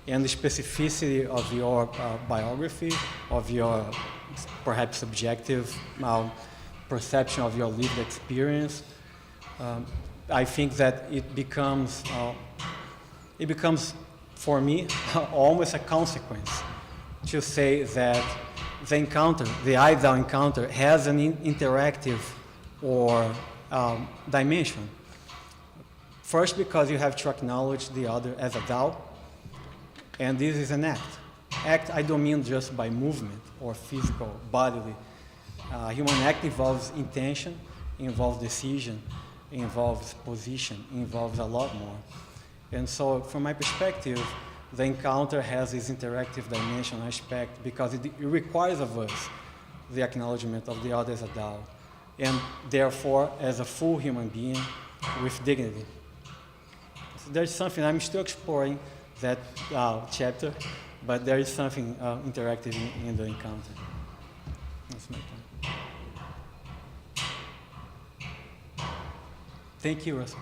and the specificity of your biography, of your perhaps subjective perception of your lived experience. I think that it becomes for me almost a consequence to say that the encounter, the I-thou encounter, has an interactive or dimension. First, because you have to acknowledge the other as a thou, and this is an act. Act, I don't mean just by movement or physical, bodily. Human act involves intention, involves decision, involves position, involves a lot more. And so, from my perspective, the encounter has this interactive dimension aspect because it requires of us the acknowledgement of the other as a thou, and therefore as a full human being with dignity. So there's something, I'm still exploring that chapter, but there is something interactive in the encounter. That's my point. Thank you, Russell.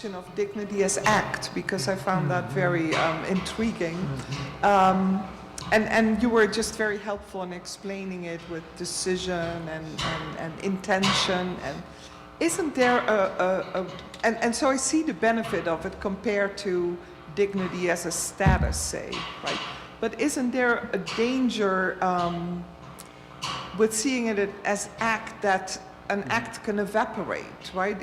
Of dignity as act, because I found that very intriguing. And you were just very helpful in explaining it with decision and intention. And isn't there and so I see the benefit of it compared to dignity as a status, say, right? But isn't there a danger with seeing it as act that an act can evaporate, right?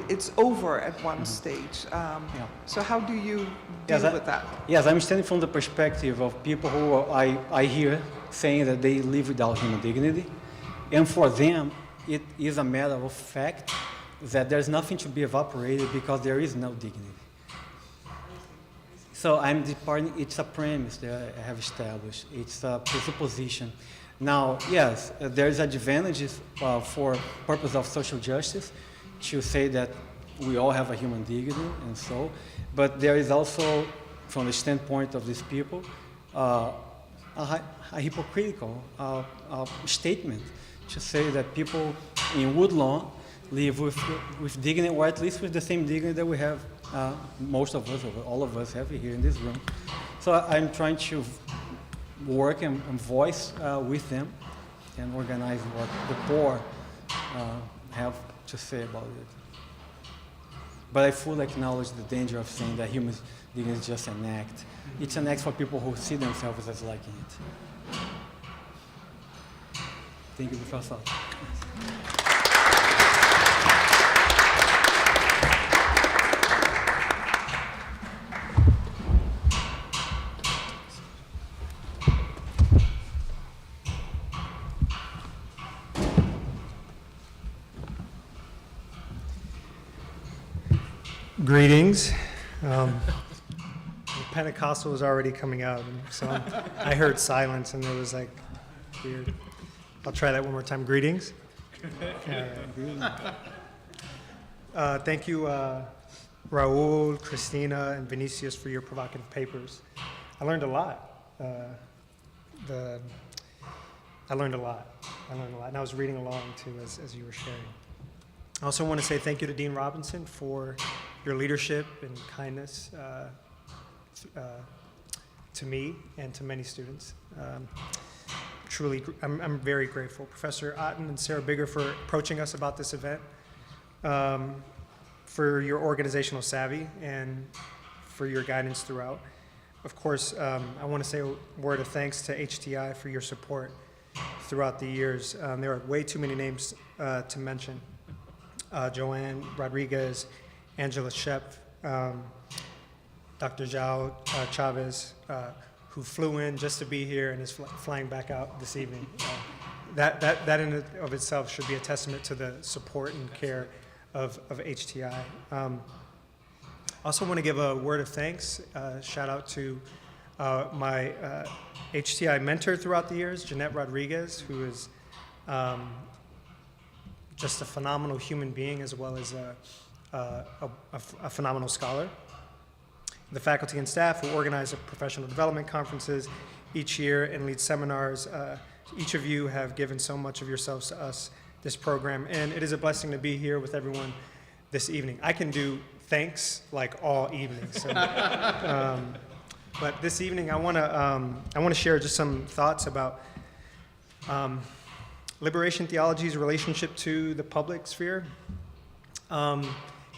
It's over at one stage. So how do you deal with that? Yes, I'm standing from the perspective of people who I hear saying that they live without human dignity. And for them, it is a matter of fact that there's nothing to be evaporated because there is no dignity. So I'm departing, it's a premise that I have established. It's a presupposition. Now, yes, there's advantages for purpose of social justice to say that we all have a human dignity and so, but there is also, from the standpoint of these people, a hypocritical statement to say that people in Woodlawn live with dignity, or at least with the same dignity that we have, most of us, or all of us have here in this room. So I'm trying to work and voice with them and organize what the poor have to say about it. But I fully acknowledge the danger of saying that human dignity is just an act. It's an act for people who see themselves as liking it. Thank you, Professor. Greetings. Pentecostal was already coming out, and so I heard silence, and it was like weird. I'll try that one more time. Greetings. Thank you, Raul, Christina, and Vinicius for your provocative papers. I learned a lot. I learned a lot, and I was reading along too as you were sharing. I also want to say thank you to Dean Robinson for your leadership and kindness to me and to many students. Truly, I'm very grateful. Professor Otten and Sarah Bigger for approaching us about this event, for your organizational savvy, and for your guidance throughout. Of course, I want to say a word of thanks to HTI for your support throughout the years. There are way too many names to mention. Joanne Rodriguez, Angela Shep, Dr. Zhao Chavez, who flew in just to be here and is flying back out this evening. That in of itself should be a testament to the support and care of HTI. I also want to give a word of thanks, shout out to my HTI mentor throughout the years, Jeanette Rodriguez, who is just a phenomenal human being as well as a phenomenal scholar. The faculty and staff who organize professional development conferences each year and lead seminars. Each of you have given so much of yourselves to us, this program, and it is a blessing to be here with everyone this evening. I can do thanks like all evening, so, but this evening I want to share just some thoughts about liberation theology's relationship to the public sphere.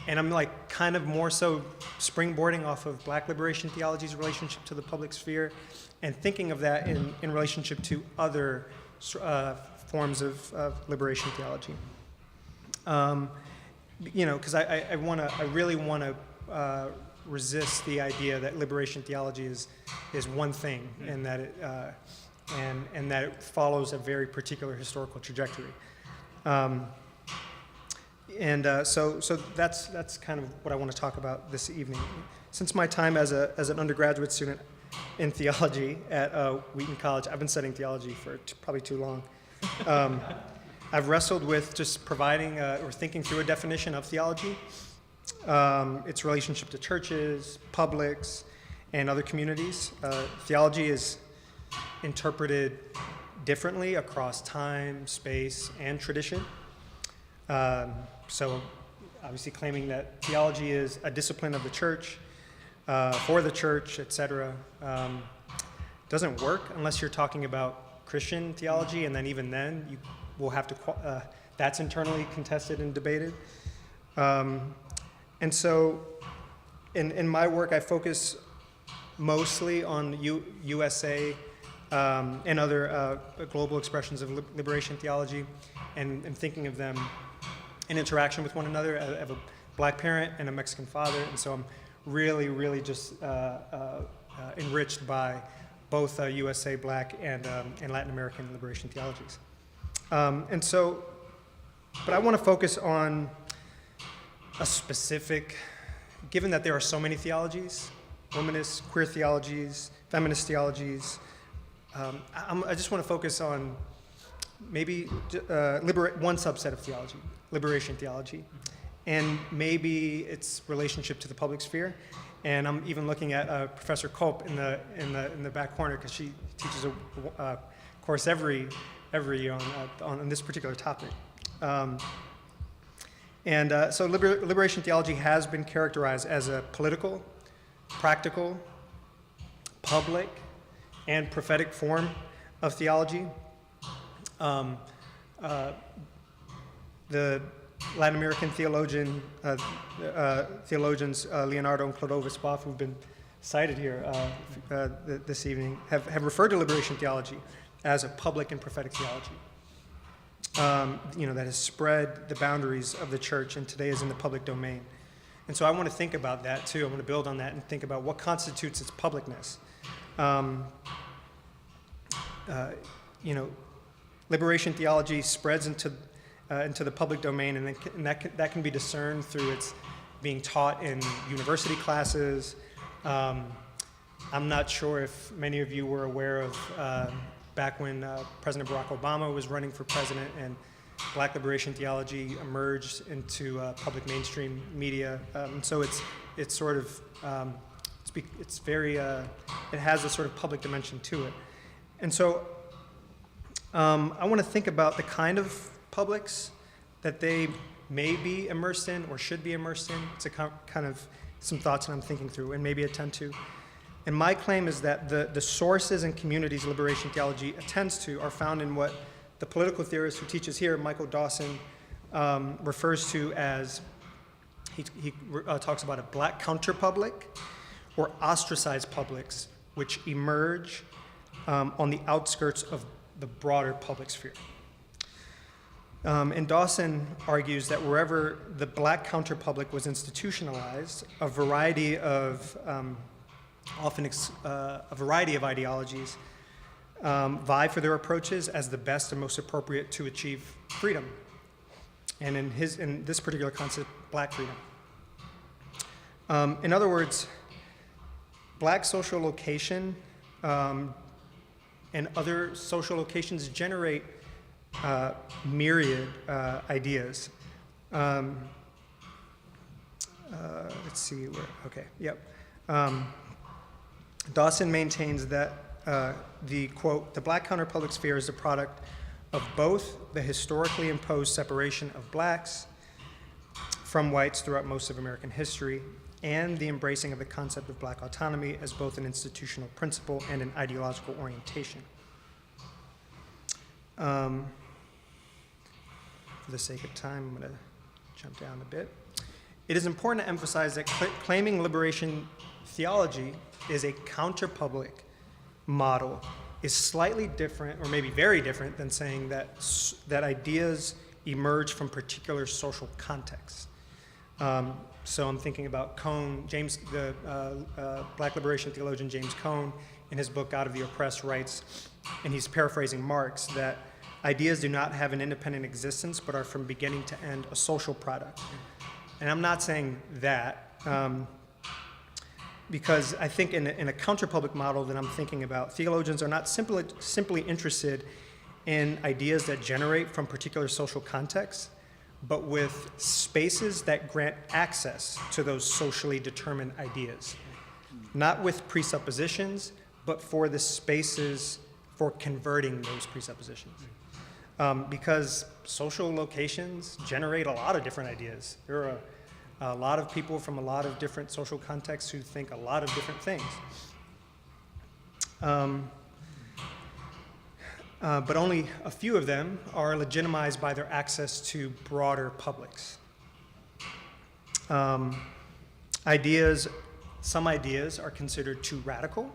And I'm like kind of more so springboarding off of Black liberation theology's relationship to the public sphere and thinking of that in relationship to other forms of liberation theology. You know, because I really want to resist the idea that liberation theology is one thing and that it and that it follows a very particular historical trajectory. So that's kind of what I want to talk about this evening. Since my time as an undergraduate student in theology at Wheaton College, I've been studying theology for probably too long. I've wrestled with just providing or thinking through a definition of theology, its relationship to churches, publics, and other communities. Theology is interpreted differently across time, space, and tradition. So obviously claiming that theology is a discipline of the church, for the church, etc., doesn't work unless you're talking about Christian theology, and then even then you will have to, that's internally contested and debated. And so in my work I focus mostly on USA and other global expressions of liberation theology and thinking of them in interaction with one another. I have a Black parent and a Mexican father, and so I'm really, really just enriched by both USA Black and Latin American liberation theologies. And so, but I want to focus on a specific, given that there are so many theologies, womanist, queer theologies, feminist theologies, I just want to focus on maybe one subset of theology, liberation theology, and maybe its relationship to the public sphere. And I'm even looking at Professor Culp in the back corner because she teaches a course every year on this particular topic. So liberation theology has been characterized as a political, practical, public, and prophetic form of theology. The Latin American theologians Leonardo and Clodovis Boff, who've been cited here this evening, have referred to liberation theology as a public and prophetic theology. That has spread the boundaries of the church and today is in the public domain. And so I want to think about that too. I want to build on that and think about what constitutes its publicness. Liberation theology spreads into the public domain, and that can be discerned through its being taught in university classes. I'm not sure if many of you were aware of back when President Barack Obama was running for president and Black liberation theology emerged into public mainstream media. So it has a sort of public dimension to it. And so I want to think about the kind of publics that they may be immersed in or should be immersed in. It's a kind of some thoughts that I'm thinking through and maybe attend to. And my claim is that the sources and communities liberation theology attends to are found in what the political theorist who teaches here, Michael Dawson, refers to as, he talks about a black counterpublic or ostracized publics which emerge on the outskirts of the broader public sphere. And Dawson argues that wherever the black counterpublic was institutionalized, a variety of ideologies vie for their approaches as the best and most appropriate to achieve freedom. And in this particular concept, black freedom. In other words, black social location and other social locations generate myriad ideas. Let's see where, okay, yep. Dawson maintains that the, quote, the black counterpublic sphere is the product of both the historically imposed separation of blacks from whites throughout most of American history and the embracing of the concept of black autonomy as both an institutional principle and an ideological orientation. For the sake of time, I'm going to jump down a bit. It is important to emphasize that claiming liberation theology is a counterpublic model is slightly different, or maybe very different, than saying that ideas emerge from particular social contexts. So I'm thinking about Cone, the Black liberation theologian James Cone, in his book God of the Oppressed, writes, and he's paraphrasing Marx, that ideas do not have an independent existence, but are from beginning to end a social product. And I'm not saying that, because I think in a counterpublic model that I'm thinking about, theologians are not simply interested in ideas that generate from particular social contexts, but with spaces that grant access to those socially determined ideas. Not with presuppositions, but for the spaces for converting those presuppositions. Because social locations generate a lot of different ideas. There are a lot of people from a lot of different social contexts who think a lot of different things. But only a few of them are legitimized by their access to broader publics. Some ideas are considered too radical.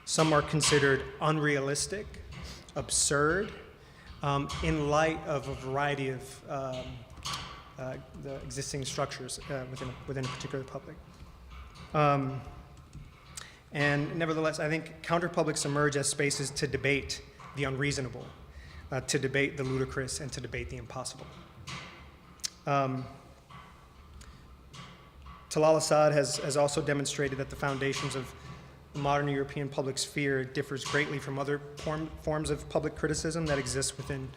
Some are considered unrealistic, absurd, in light of a variety of the existing structures within a particular public. And nevertheless, I think counterpublics emerge as spaces to debate the unreasonable, to debate the ludicrous, and to debate the impossible. Talal Asad has also demonstrated that the foundations of the modern European public sphere differs greatly from other forms of public criticism that exist within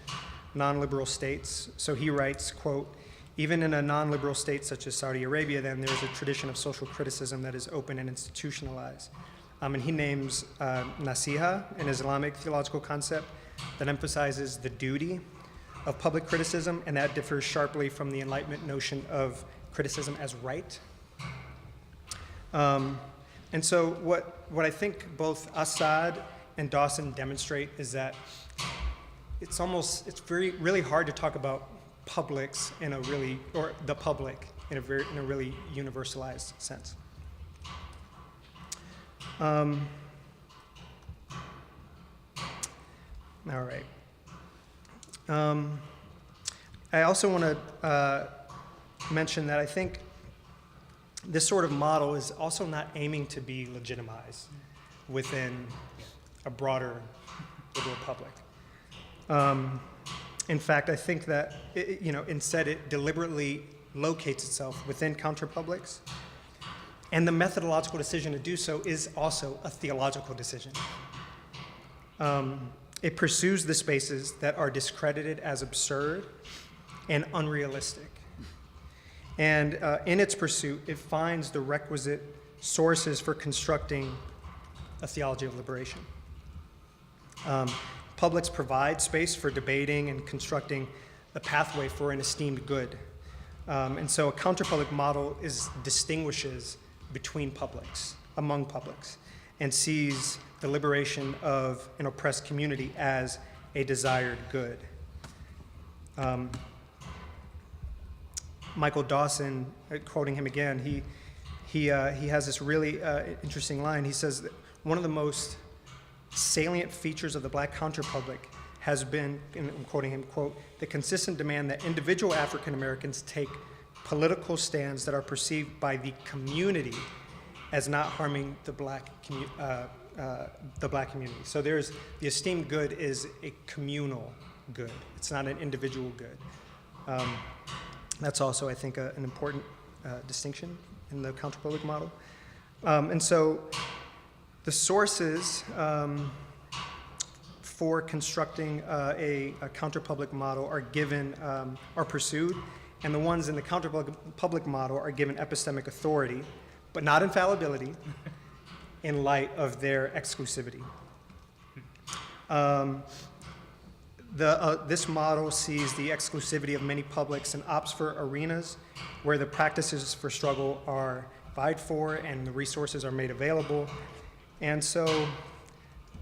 non-liberal states. So he writes, quote, even in a non-liberal state such as Saudi Arabia, then there is a tradition of social criticism that is open and institutionalized. And he names Nasiha, an Islamic theological concept that emphasizes the duty of public criticism, and that differs sharply from the Enlightenment notion of criticism as right. And so what I think both Assad and Dawson demonstrate is that it's really hard to talk about publics or the public in a really universalized sense. All right. I also want to mention that I think this sort of model is also not aiming to be legitimized within a broader liberal public. In fact, I think that instead it deliberately locates itself within counterpublics, and the methodological decision to do so is also a theological decision. It pursues the spaces that are discredited as absurd and unrealistic. And in its pursuit, it finds the requisite sources for constructing a theology of liberation. Publics provide space for debating and constructing a pathway for an esteemed good. And so a counterpublic model distinguishes between publics, among publics, and sees the liberation of an oppressed community as a desired good. Michael Dawson, quoting him again, he has this really interesting line. He says that one of the most salient features of the Black counterpublic has been, and I'm quoting him, quote, the consistent demand that individual African Americans take political stands that are perceived by the community as not harming the Black community. So the esteemed good is a communal good. It's not an individual good. That's also, I think, an important distinction in the counterpublic model. And so the sources for constructing a counterpublic model are pursued, and the ones in the counterpublic model are given epistemic authority, but not infallibility, in light of their exclusivity. This model sees the exclusivity of many publics and opts for arenas where the practices for struggle are vied for and the resources are made available. And so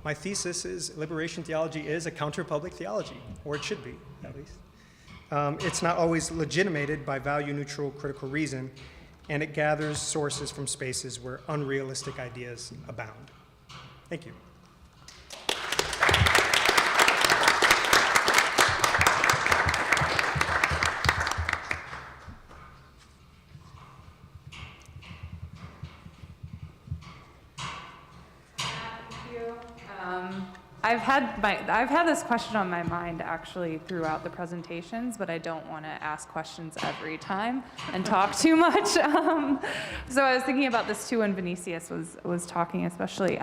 my thesis is liberation theology is a counterpublic theology, or it should be, at least. It's not always legitimated by value-neutral critical reason, and it gathers sources from spaces where unrealistic ideas abound. Thank you. I've had this question on my mind actually throughout the presentations, but I don't want to ask questions every time and talk too much. So I was thinking about this too when Vinicius was talking, especially.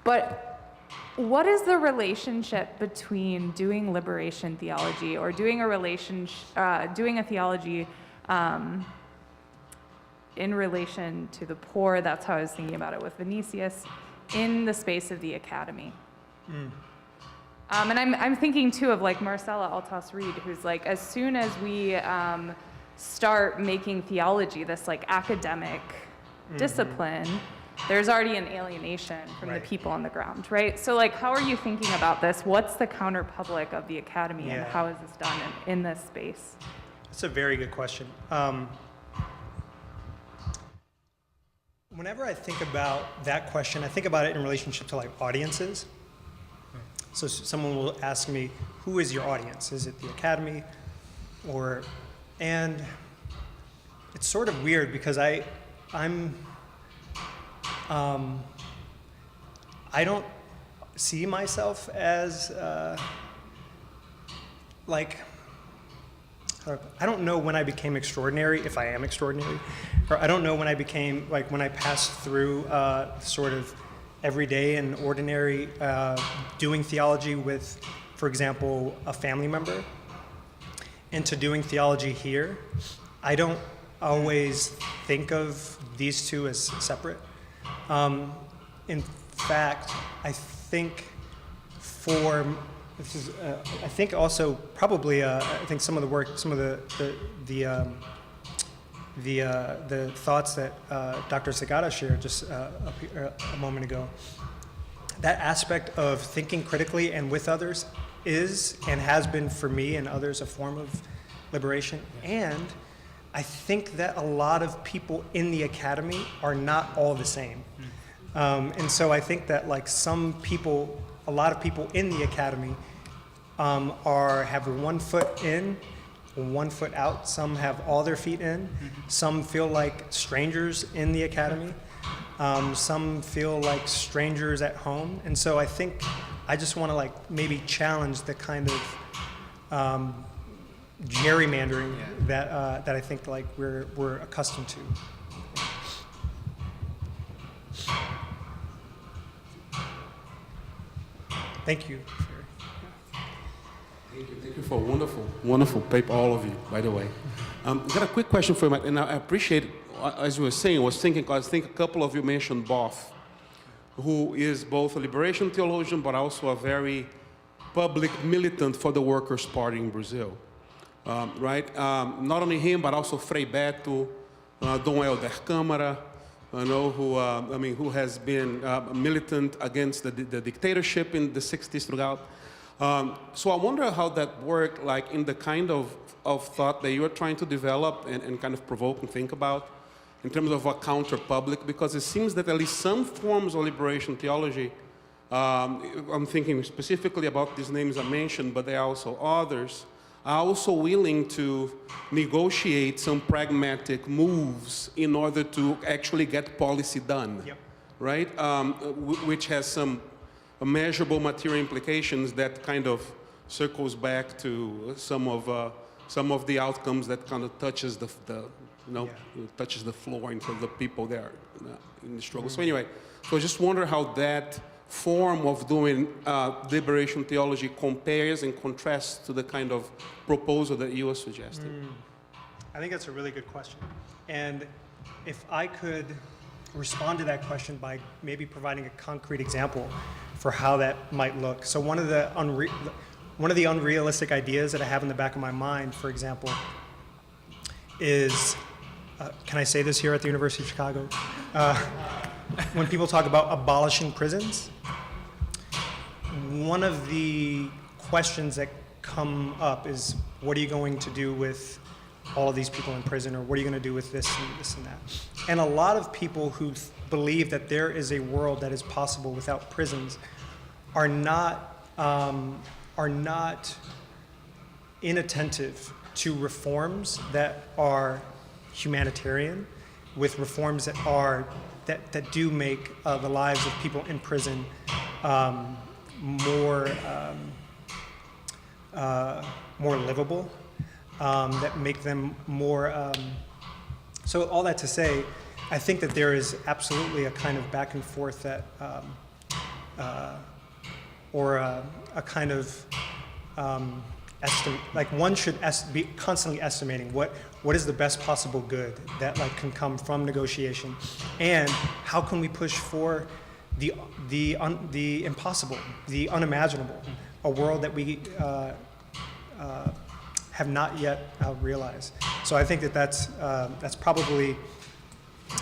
But what is the relationship between doing liberation theology or doing a theology in relation to the poor? That's how I was thinking about it with Vinicius, in the space of the academy. And I'm thinking too of like Marcella Altos-Reed, who's like, as soon as we start making theology this like academic discipline, there's already an alienation from the people on the ground, right? So like, how are you thinking about this? What's the counterpublic of the academy, and how is this done in this space? That's a very good question. Whenever I think about that question, I think about it in relationship to like audiences. So someone will ask me, who is your audience? Is it the academy? And it's sort of weird because I don't see myself as I don't know when I became extraordinary, if I am extraordinary, or I don't know when I became, like when I passed through sort of everyday and ordinary doing theology with, for example, a family member, into doing theology here. I don't always think of these two as separate. In fact, I think for this is, I think also probably, I think some of the work, some of the thoughts that Dr. Segata shared just a moment ago. That aspect of thinking critically and with others is and has been for me and others a form of liberation. And I think that a lot of people in the academy are not all the same. And so I think that like some people, a lot of people in the academy have 1 foot in, 1 foot out. Some have all their feet in. Some feel like strangers in the academy. Some feel like strangers at home. And so I think I just want to like maybe challenge the kind of gerrymandering that I think like we're accustomed to. Thank you. Thank you for a wonderful, wonderful paper, all of you, by the way. Got a quick question for you, Matt, and I appreciate, as you were saying, I think a couple of you mentioned Boff, who is both a liberation theologian, but also a very public militant for the Workers' Party in Brazil, right? Not only him, but also Frei Beto, Dom Helder Câmara, who has been militant against the dictatorship in the 60s throughout. So I wonder how that worked, like in the kind of thought that you are trying to develop and kind of provoke and think about in terms of a counter-public, because it seems that at least some forms of liberation theology, I'm thinking specifically about these names I mentioned, but there are also others, are also willing to negotiate some pragmatic moves in order to actually get policy done, right? Which has some measurable material implications that kind of circles back to some of the outcomes that kind of touches touches the floor in terms of the people there in the struggle. So anyway, so I just wonder how that form of doing liberation theology compares and contrasts to the kind of proposal that you were suggesting. I think that's a really good question. And if I could respond to that question by maybe providing a concrete example for how that might look. So one of the unrealistic ideas that I have in the back of my mind, for example, is, can I say this here at the University of Chicago? When people talk about abolishing prisons, one of the questions that come up is, what are you going to do with all of these people in prison, or what are you going to do with this and this and that? And a lot of people who believe that there is a world that is possible without prisons are not inattentive to reforms that are humanitarian, with reforms that do make the lives of people in prison more livable, that make them more. So all that to say, I think that there is absolutely a kind of back and forth that, or a kind of like one should be constantly estimating what is the best possible good that like can come from negotiation, and how can we push for the impossible, the unimaginable, a world that we have not yet realized. So I think that that's probably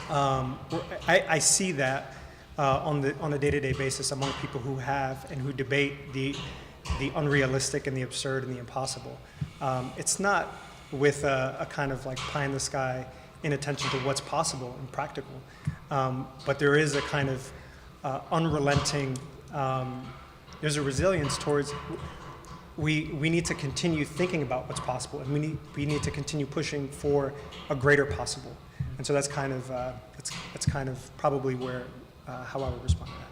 I see that on a day-to-day basis among people who have and who debate the unrealistic and the absurd and the impossible. It's not with a kind of like pie in the sky inattention to what's possible and practical, but there is a kind of unrelenting, there's a resilience towards, we need to continue thinking about what's possible, and we need to continue pushing for a greater possible. And so that's kind of probably where how I would respond to that.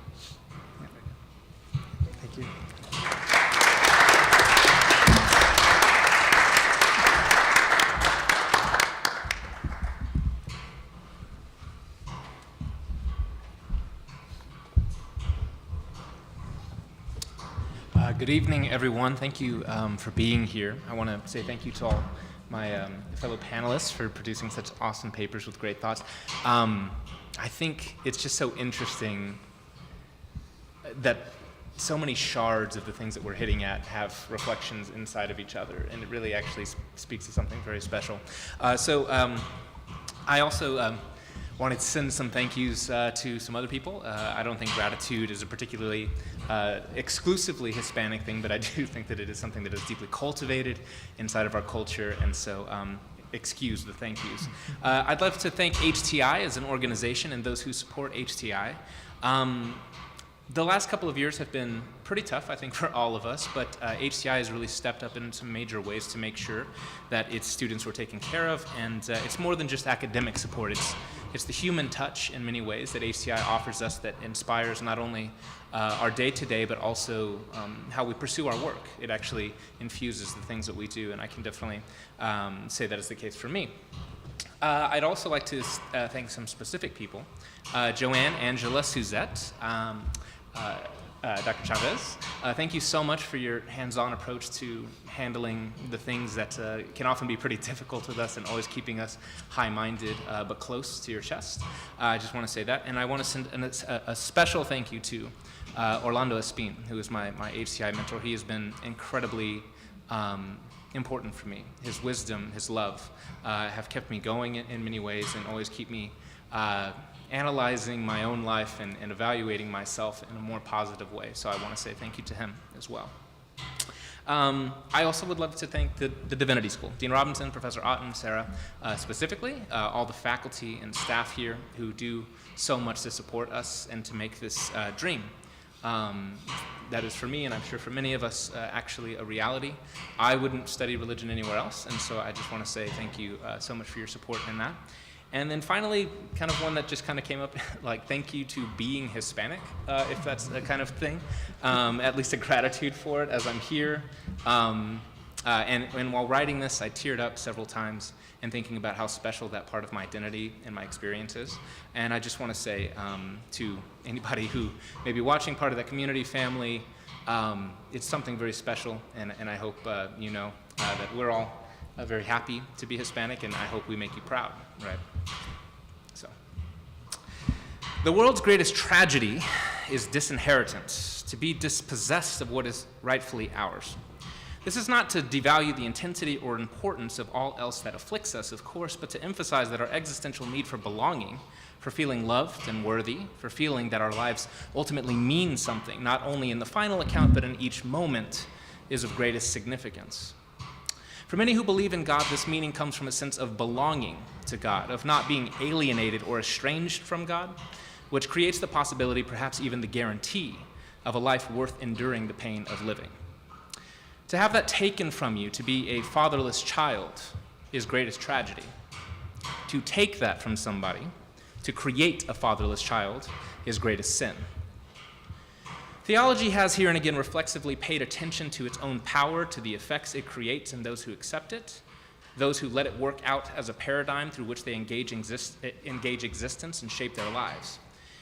Yeah. Thank you. Good evening, everyone. Thank you for being here. I want to say thank you to all my fellow panelists for producing such awesome papers with great thoughts. I think it's just so interesting that so many shards of the things that we're hitting at have reflections inside of each other, and it really actually speaks to something very special. I also wanted to send some thank yous to some other people. I don't think gratitude is a particularly exclusively Hispanic thing, but I do think that it is something that is deeply cultivated inside of our culture, and so excuse the thank yous. I'd love to thank HTI as an organization and those who support HTI. The last couple of years have been pretty tough, I think, for all of us, but HTI has really stepped up in some major ways to make sure that its students were taken care of, and it's more than just academic support. It's the human touch in many ways that HTI offers us that inspires not only our day-to-day, but also how we pursue our work. It actually infuses the things that we do, and I can definitely say that is the case for me. I'd also like to thank some specific people. Joanne Angela Suzette, Dr. Chavez, thank you so much for your hands-on approach to handling the things that can often be pretty difficult with us and always keeping us high-minded but close to your chest. I just want to say that. And I want to send a special thank you to Orlando Espin, who is my HCI mentor. He has been incredibly important for me. His wisdom, his love have kept me going in many ways and always keep me analyzing my own life and evaluating myself in a more positive way. So I want to say thank you to him as well. I also would love to thank the Divinity School, Dean Robinson, Professor Otten, Sarah, specifically, all the faculty and staff here who do so much to support us and to make this dream that is for me, and I'm sure for many of us, actually a reality. I wouldn't study religion anywhere else, and so I just want to say thank you so much for your support in that. And then finally, kind of one that just kind of came up, like thank you to being Hispanic, if that's a kind of thing, at least a gratitude for it as I'm here. And while writing this, I teared up several times and thinking about how special that part of my identity and my experience is. And I just want to say to anybody who may be watching, part of that community family, it's something very special, and I hope you know that we're all very happy to be Hispanic, and I hope we make you proud, right? So, the world's greatest tragedy is disinheritance, to be dispossessed of what is rightfully ours. This is not to devalue the intensity or importance of all else that afflicts us, of course, but to emphasize that our existential need for belonging, for feeling loved and worthy, for feeling that our lives ultimately mean something, not only in the final account, but in each moment, is of greatest significance. For many who believe in God, this meaning comes from a sense of belonging to God, of not being alienated or estranged from God, which creates the possibility, perhaps even the guarantee, of a life worth enduring the pain of living. To have that taken from you, to be a fatherless child, is greatest tragedy. To take that from somebody, to create a fatherless child, is greatest sin. Theology has here and again reflexively paid attention to its own power, to the effects it creates in those who accept it, those who let it work out as a paradigm through which they engage existence and shape their lives.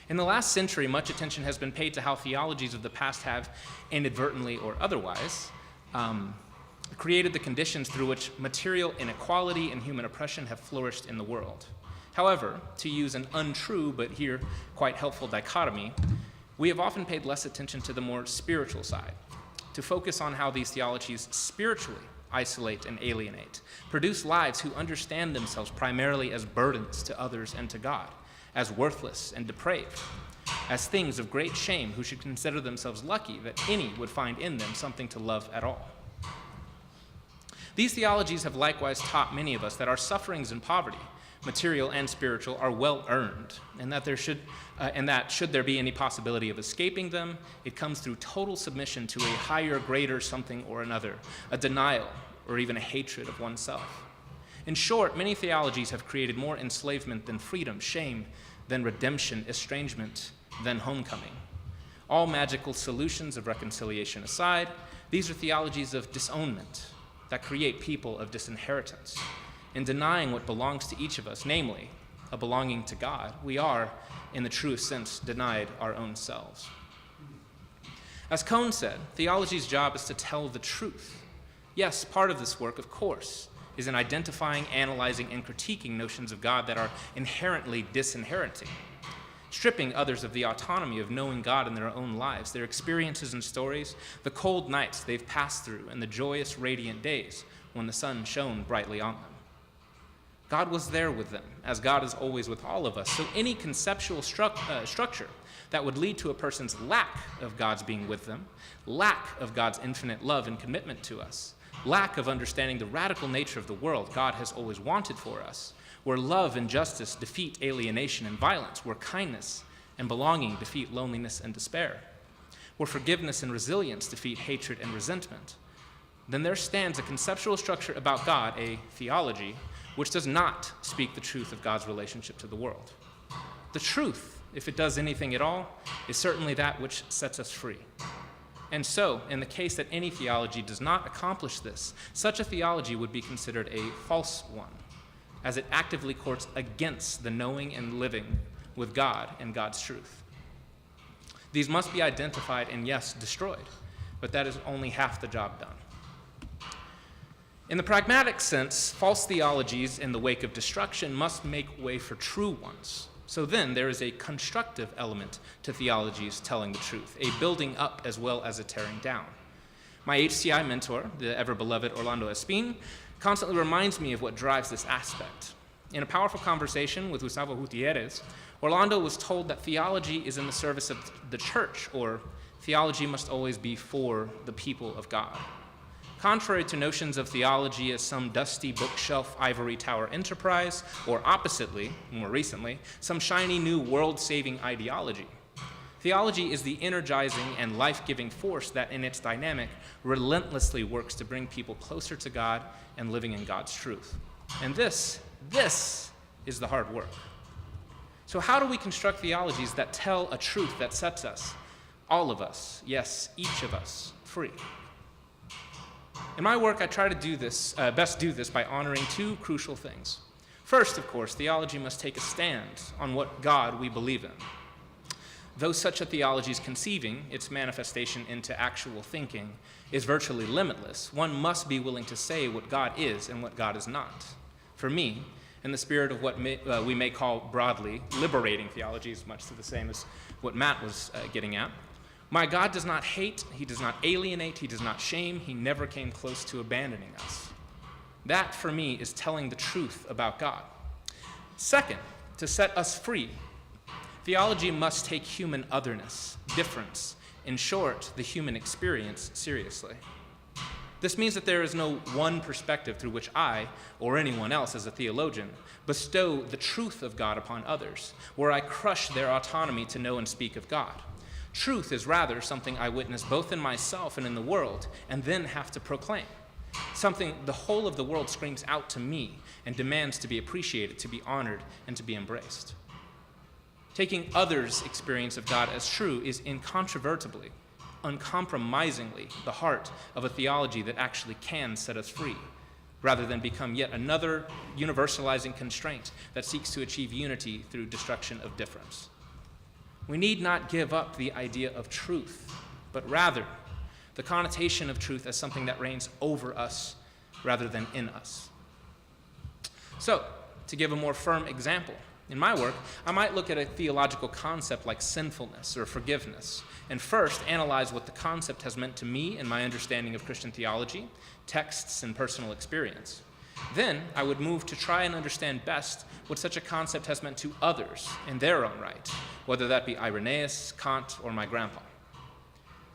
In the last century, much attention has been paid to how theologies of the past have, inadvertently or otherwise, created the conditions through which material inequality and human oppression have flourished in the world. However, to use an untrue but here quite helpful dichotomy, we have often paid less attention to the more spiritual side, to focus on how these theologies spiritually isolate and alienate, produce lives who understand themselves primarily as burdens to others and to God, as worthless and depraved, as things of great shame who should consider themselves lucky that any would find in them something to love at all. These theologies have likewise taught many of us that our sufferings and poverty, material and spiritual, are well earned, and that should there be any possibility of escaping them, it comes through total submission to a higher, greater something or another, a denial or even a hatred of oneself. In short, many theologies have created more enslavement than freedom, shame than redemption, estrangement than homecoming. All magical solutions of reconciliation aside, these are theologies of disownment that create people of disinheritance. In denying what belongs to each of us, namely, a belonging to God, we are, in the truest sense, denied our own selves. As Cohn said, theology's job is to tell the truth. Yes, part of this work, of course, is in identifying, analyzing, and critiquing notions of God that are inherently disinheriting. stripping others of the autonomy of knowing God in their own lives, their experiences and stories, the cold nights they've passed through, and the joyous, radiant days when the sun shone brightly on them. God was there with them, as God is always with all of us. So any conceptual structure that would lead to a person's lack of God's being with them, lack of God's infinite love and commitment to us, lack of understanding the radical nature of the world God has always wanted for us, where love and justice defeat alienation and violence, where kindness and belonging defeat loneliness and despair, where forgiveness and resilience defeat hatred and resentment, then there stands a conceptual structure about God, a theology, which does not speak the truth of God's relationship to the world. The truth, if it does anything at all, is certainly that which sets us free. And so, in the case that any theology does not accomplish this, such a theology would be considered a false one, as it actively courts against the knowing and living with God and God's truth. These must be identified and, yes, destroyed, but that is only half the job done. In the pragmatic sense, false theologies in the wake of destruction must make way for true ones. So then there is a constructive element to theologies telling the truth, a building up as well as a tearing down. My HCI mentor, the ever-beloved Orlando Espín, constantly reminds me of what drives this aspect. In a powerful conversation with Gustavo Gutierrez, Orlando was told that theology is in the service of the church, or theology must always be for the people of God. Contrary to notions of theology as some dusty bookshelf ivory tower enterprise, or oppositely, more recently, some shiny new world-saving ideology, theology is the energizing and life-giving force that in its dynamic relentlessly works to bring people closer to God and living in God's truth. And this is the hard work. So how do we construct theologies that tell a truth that sets us, all of us, yes, each of us, free? In my work, I try to best do this by honoring two crucial things. First, of course, theology must take a stand on what God we believe in. Though such a theology's conceiving, its manifestation into actual thinking, is virtually limitless, one must be willing to say what God is and what God is not. For me, in the spirit of what we may call broadly liberating theology, is much to the same as what Matt was getting at, my God does not hate, he does not alienate, he does not shame, he never came close to abandoning us. That, for me, is telling the truth about God. Second, to set us free, theology must take human otherness, difference, in short, the human experience, seriously. This means that there is no one perspective through which I, or anyone else as a theologian, bestow the truth of God upon others, where I crush their autonomy to know and speak of God. Truth is rather something I witness both in myself and in the world, and then have to proclaim. Something the whole of the world screams out to me and demands to be appreciated, to be honored, and to be embraced. Taking others' experience of God as true is incontrovertibly, uncompromisingly the heart of a theology that actually can set us free, rather than become yet another universalizing constraint that seeks to achieve unity through destruction of difference. We need not give up the idea of truth, but rather the connotation of truth as something that reigns over us rather than in us. So, to give a more firm example, in my work, I might look at a theological concept like sinfulness or forgiveness, and first analyze what the concept has meant to me in my understanding of Christian theology, texts, and personal experience. Then I would move to try and understand best what such a concept has meant to others in their own right, whether that be Irenaeus, Kant, or my grandpa.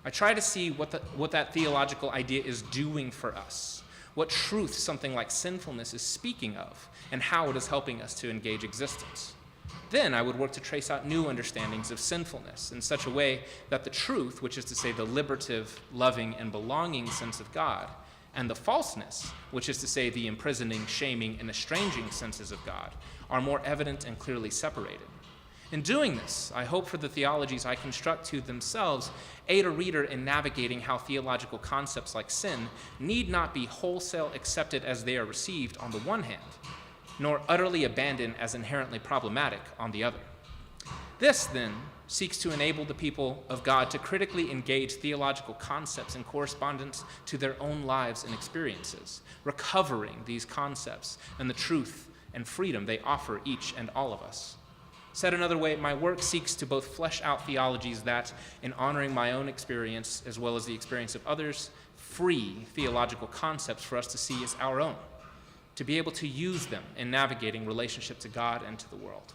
I try to see what that theological idea is doing for us, what truth something like sinfulness is speaking of, and how it is helping us to engage existence. Then I would work to trace out new understandings of sinfulness in such a way that the truth, which is to say the liberative, loving, and belonging sense of God, and the falseness, which is to say the imprisoning, shaming, and estranging senses of God, are more evident and clearly separated. In doing this, I hope for the theologies I construct to themselves aid a reader in navigating how theological concepts like sin need not be wholesale accepted as they are received on the one hand, nor utterly abandoned as inherently problematic on the other. This, then, seeks to enable the people of God to critically engage theological concepts in correspondence to their own lives and experiences, recovering these concepts and the truth and freedom they offer each and all of us. Said another way, my work seeks to both flesh out theologies that, in honoring my own experience as well as the experience of others, free theological concepts for us to see as our own, to be able to use them in navigating relationship to God and to the world.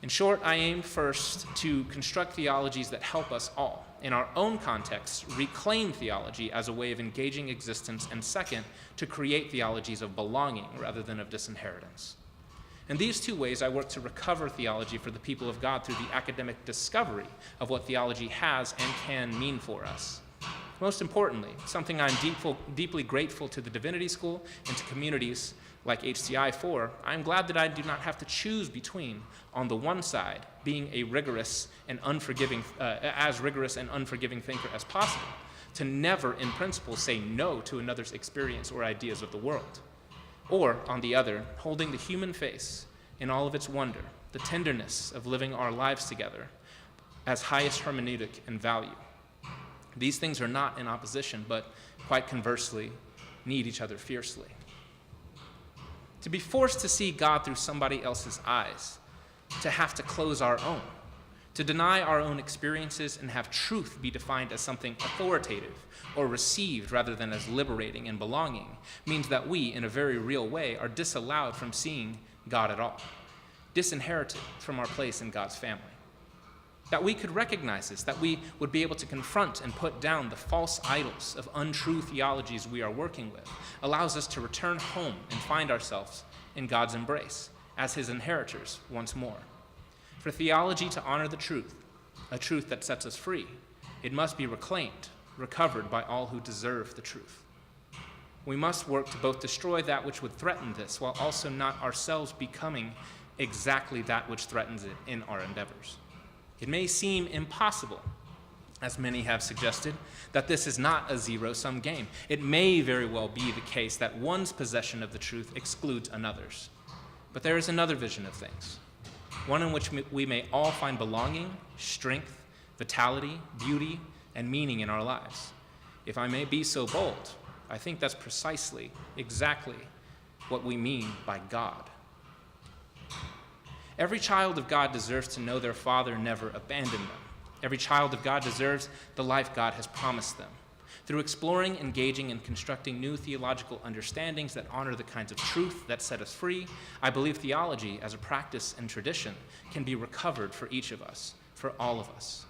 In short, I aim first to construct theologies that help us all, in our own contexts, reclaim theology as a way of engaging existence, and second, to create theologies of belonging rather than of disinheritance. In these two ways, I work to recover theology for the people of God through the academic discovery of what theology has and can mean for us. Most importantly, something I'm deeply grateful to the Divinity School and to communities like HTI for, I'm glad that I do not have to choose between, on the one side, being a rigorous and unforgiving, as rigorous and unforgiving thinker as possible, to never, in principle, say no to another's experience or ideas of the world. Or, on the other, holding the human face in all of its wonder, the tenderness of living our lives together as highest hermeneutic and value. These things are not in opposition, but quite conversely, need each other fiercely. To be forced to see God through somebody else's eyes, to have to close our own, to deny our own experiences and have truth be defined as something authoritative or received rather than as liberating and belonging, means that we, in a very real way, are disallowed from seeing God at all, disinherited from our place in God's family. That we could recognize this, that we would be able to confront and put down the false idols of untrue theologies we are working with, allows us to return home and find ourselves in God's embrace as his inheritors once more. For theology to honor the truth, a truth that sets us free, it must be reclaimed, recovered by all who deserve the truth. We must work to both destroy that which would threaten this, while also not ourselves becoming exactly that which threatens it in our endeavors. It may seem impossible, as many have suggested, that this is not a zero-sum game. It may very well be the case that one's possession of the truth excludes another's. But there is another vision of things, one in which we may all find belonging, strength, vitality, beauty, and meaning in our lives. If I may be so bold, I think that's precisely, exactly what we mean by God. Every child of God deserves to know their Father never abandoned them. Every child of God deserves the life God has promised them. Through exploring, engaging, and constructing new theological understandings that honor the kinds of truth that set us free, I believe theology as a practice and tradition can be recovered for each of us, for all of us.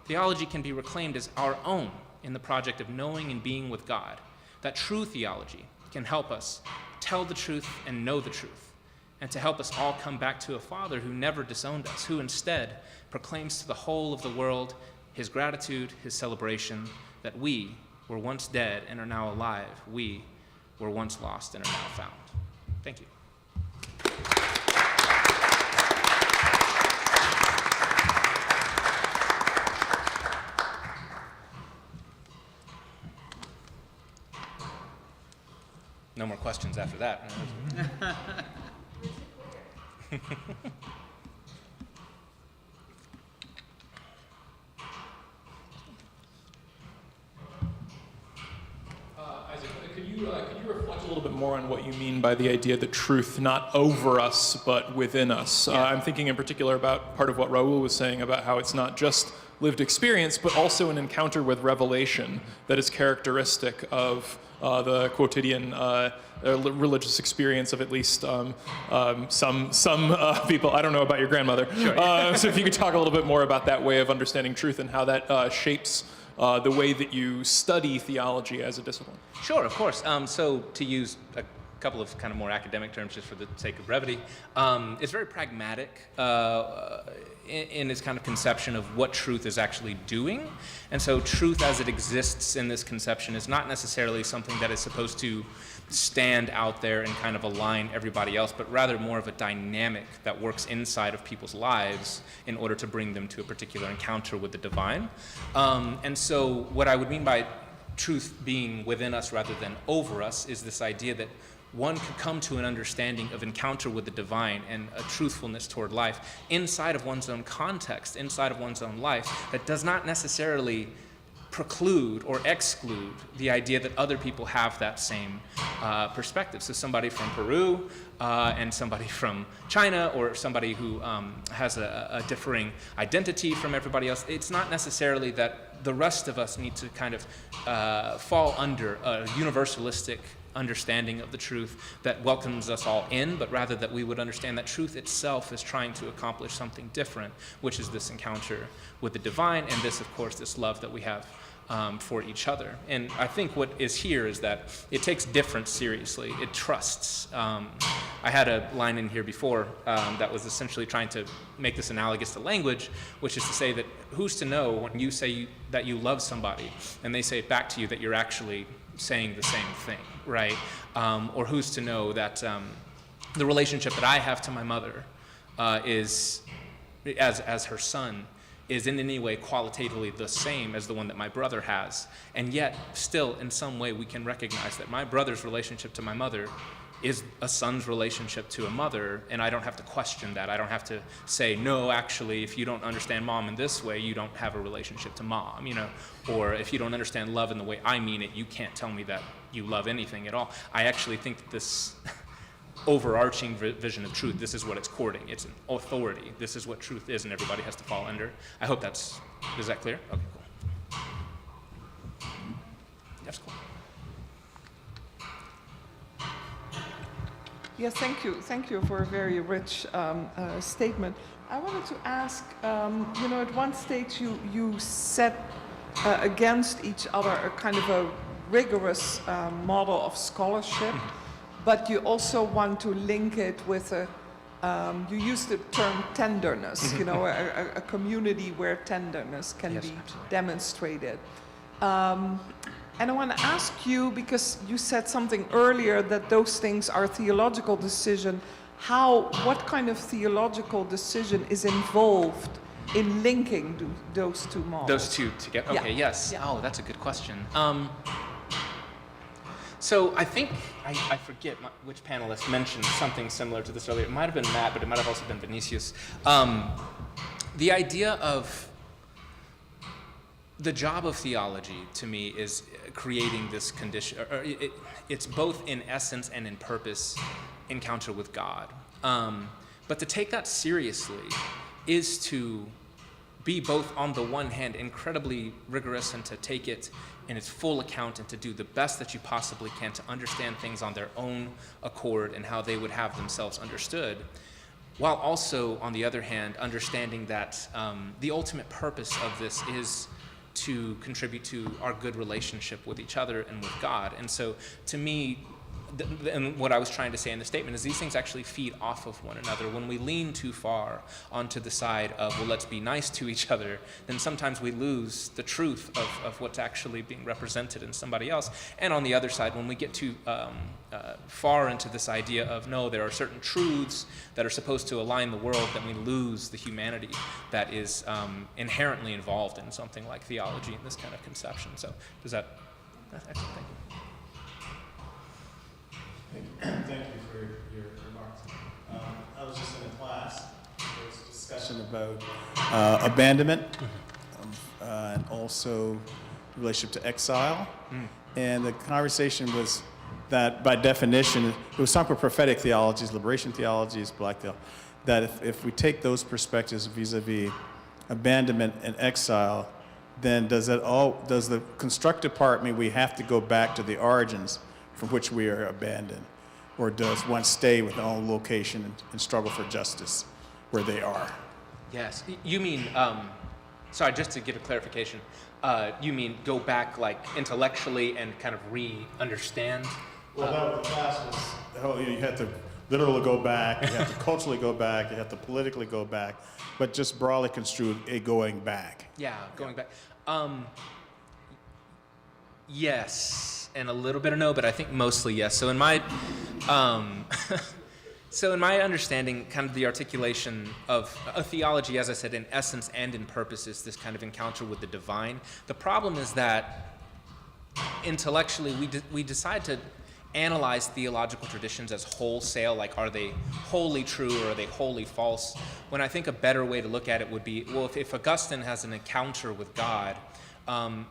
Theology can be reclaimed as our own in the project of knowing and being with God. That true theology can help us tell the truth and know the truth, and to help us all come back to a Father who never disowned us, who instead proclaims to the whole of the world his gratitude, his celebration, that we were once dead and are now alive. We were once lost and are now found. Thank you. No more questions after that. Isaac, could you reflect a little bit more on what you mean by the idea that truth not over us, but within us? Yeah. I'm thinking in particular about part of what Raul was saying about how it's not just lived experience, but also an encounter with revelation that is characteristic of the quotidian religious experience of at least some people. I don't know about your grandmother. Sure. So if you could talk a little bit more about that way of understanding truth and how that shapes the way that you study theology as a discipline. Sure, of course. So to use a couple of kind of more academic terms just for the sake of brevity, it's very pragmatic in its kind of conception of what truth is actually doing. And so truth as it exists in this conception is not necessarily something that is supposed to stand out there and kind of align everybody else, but rather more of a dynamic that works inside of people's lives in order to bring them to a particular encounter with the divine. And so what I would mean by truth being within us rather than over us is this idea that one could come to an understanding of encounter with the divine and a truthfulness toward life inside of one's own context, inside of one's own life, that does not necessarily preclude or exclude the idea that other people have that same perspective. So somebody from Peru and somebody from China, or somebody who has a differing identity from everybody else, it's not necessarily that the rest of us need to kind of fall under a universalistic understanding of the truth that welcomes us all in, but rather that we would understand that truth itself is trying to accomplish something different, which is this encounter with the divine, and this, of course, this love that we have for each other. And I think what is here is that it takes difference seriously. It trusts. I had a line in here before that was essentially trying to make this analogous to language, which is to say that who's to know when you say that you love somebody and they say it back to you that you're actually saying the same thing, right? Or who's to know that the relationship that I have to my mother is, as her son, is in any way qualitatively the same as the one that my brother has. And yet, still, in some way, we can recognize that my brother's relationship to my mother is a son's relationship to a mother, and I don't have to question that. I don't have to say, no, actually, if you don't understand mom in this way, you don't have a relationship to mom, you know? Or if you don't understand love in the way I mean it, you can't tell me that you love anything at all. I actually think that this overarching vision of truth, this is what it's courting. It's an authority. This is what truth is, and everybody has to fall under. I hope is that clear? Okay, cool. That's cool. Yes, thank you. Thank you for a very rich statement. I wanted to ask, at one stage you set against each other a kind of a rigorous model of scholarship, but you also want to link it with you use the term tenderness, a community where tenderness can be demonstrated. And I want to ask you, because you said something earlier that those things are theological decision, what kind of theological decision is involved in linking those two models? Those two together? Okay, yes. Yeah. Oh, that's a good question. So I think, I forget which panelist mentioned something similar to this earlier. It might have been Matt, but it might have also been Vinicius. The idea of the job of theology, to me, is creating this condition, it's both in essence and in purpose encounter with God. But to take that seriously is to be both, on the one hand, incredibly rigorous and to take it in its full account and to do the best that you possibly can to understand things on their own accord and how they would have themselves understood, while also, on the other hand, understanding that the ultimate purpose of this is to contribute to our good relationship with each other and with God. And so, to me, and what I was trying to say in the statement is these things actually feed off of one another. When we lean too far onto the side of, well, let's be nice to each other, then sometimes we lose the truth of what's actually being represented in somebody else. And on the other side, when we get too far into this idea of, no, there are certain truths that are supposed to align the world, then we lose the humanity that is inherently involved in something like theology and this kind of conception. So does that's excellent. Thank you. Thank you for your remarks. I was just in a class, there was a discussion about abandonment and also relationship to exile. And the conversation was that by definition, it was talking about prophetic theologies, liberation theologies, black theology, that if we take those perspectives vis-a-vis abandonment and exile, then does the constructive part mean we have to go back to the origins from which we are abandoned? Or does one stay with their own location and struggle for justice where they are? Yes. You mean, sorry, just to get a clarification, you mean go back like intellectually and kind of re-understand? Well, that was the class was, you had to literally go back, you have to culturally go back, you have to politically go back, but just broadly construed a going back. Yeah, going back. Yes, and a little bit of no, but I think mostly yes. So in my, understanding, kind of the articulation of a theology, as I said, in essence and in purpose, is this kind of encounter with the divine. The problem is that intellectually we decide to analyze theological traditions as wholesale, like are they wholly true or are they wholly false, when I think a better way to look at it would be, well, if Augustine has an encounter with God,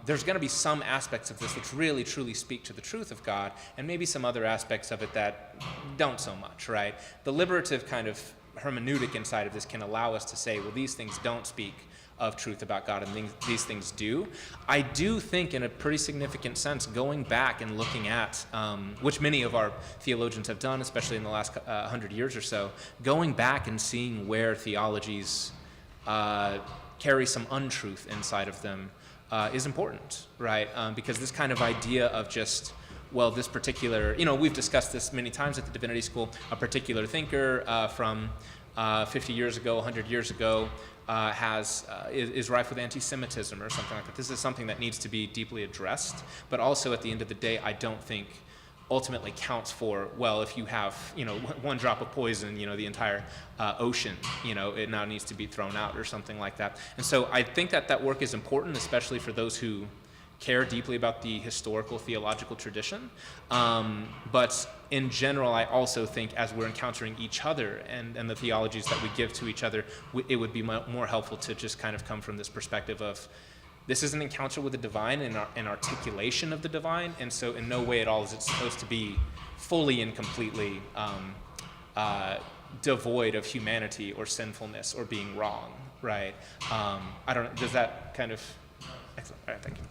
there's going to be some aspects of this which really truly speak to the truth of God, and maybe some other aspects of it that don't so much, right? The liberative kind of hermeneutic inside of this can allow us to say, well, these things don't speak of truth about God, and these things do. I do think, in a pretty significant sense, going back and looking at, which many of our theologians have done, especially in the last 100 years or so, going back and seeing where theologies carry some untruth inside of them is important, right? Because this kind of idea of just, well, this particular, we've discussed this many times at the Divinity School, a particular thinker from 50 years ago, 100 years ago, is rife with anti-Semitism or something like that. This is something that needs to be deeply addressed, but also at the end of the day, I don't think ultimately counts for, well, if you have, one drop of poison, the entire ocean, it now needs to be thrown out or something like that. And so I think that work is important, especially for those who care deeply about the historical theological tradition. But in general, I also think as we're encountering each other and the theologies that we give to each other, it would be more helpful to just kind of come from this perspective of, this is an encounter with the divine and an articulation of the divine, and so in no way at all is it supposed to be fully and completely devoid of humanity or sinfulness or being wrong, right? I don't know, does that kind of, excellent, all right, thank you.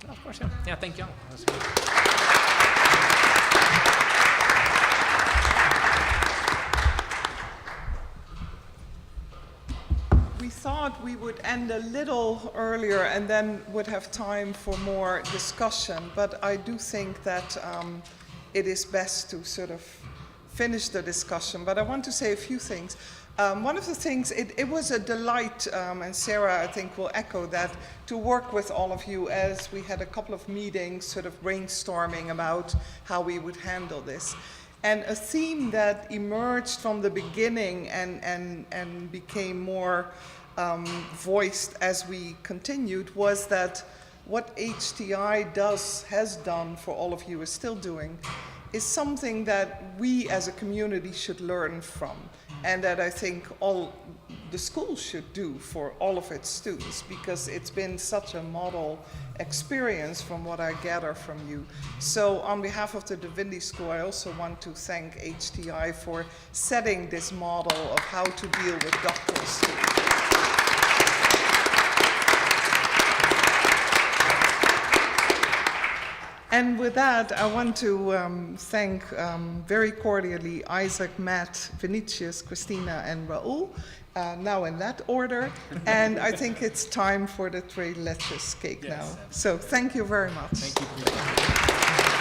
Oh, of course, yeah. Yeah, thank you. We thought we would end a little earlier and then would have time for more discussion, but I do think that it is best to sort of finish the discussion. But I want to say a few things. One of the things, it was a delight, and Sarah, I think, will echo that, to work with all of you as we had a couple of meetings sort of brainstorming about how we would handle this. And a theme that emerged from the beginning and became more voiced as we continued was that what HTI has done for all of you, is still doing, is something that we as a community should learn from, and that I think all the schools should do for all of its students, because it's been such a model experience from what I gather from you. So on behalf of the Divinity School, I also want to thank HTI for setting this model of how to deal with doctoral students. And with that, I want to thank very cordially Isaac, Matt, Vinicius, Christina, and Raul, now in that order. And I think it's time for the Tres Leches cake now. So thank you very much. Thank you.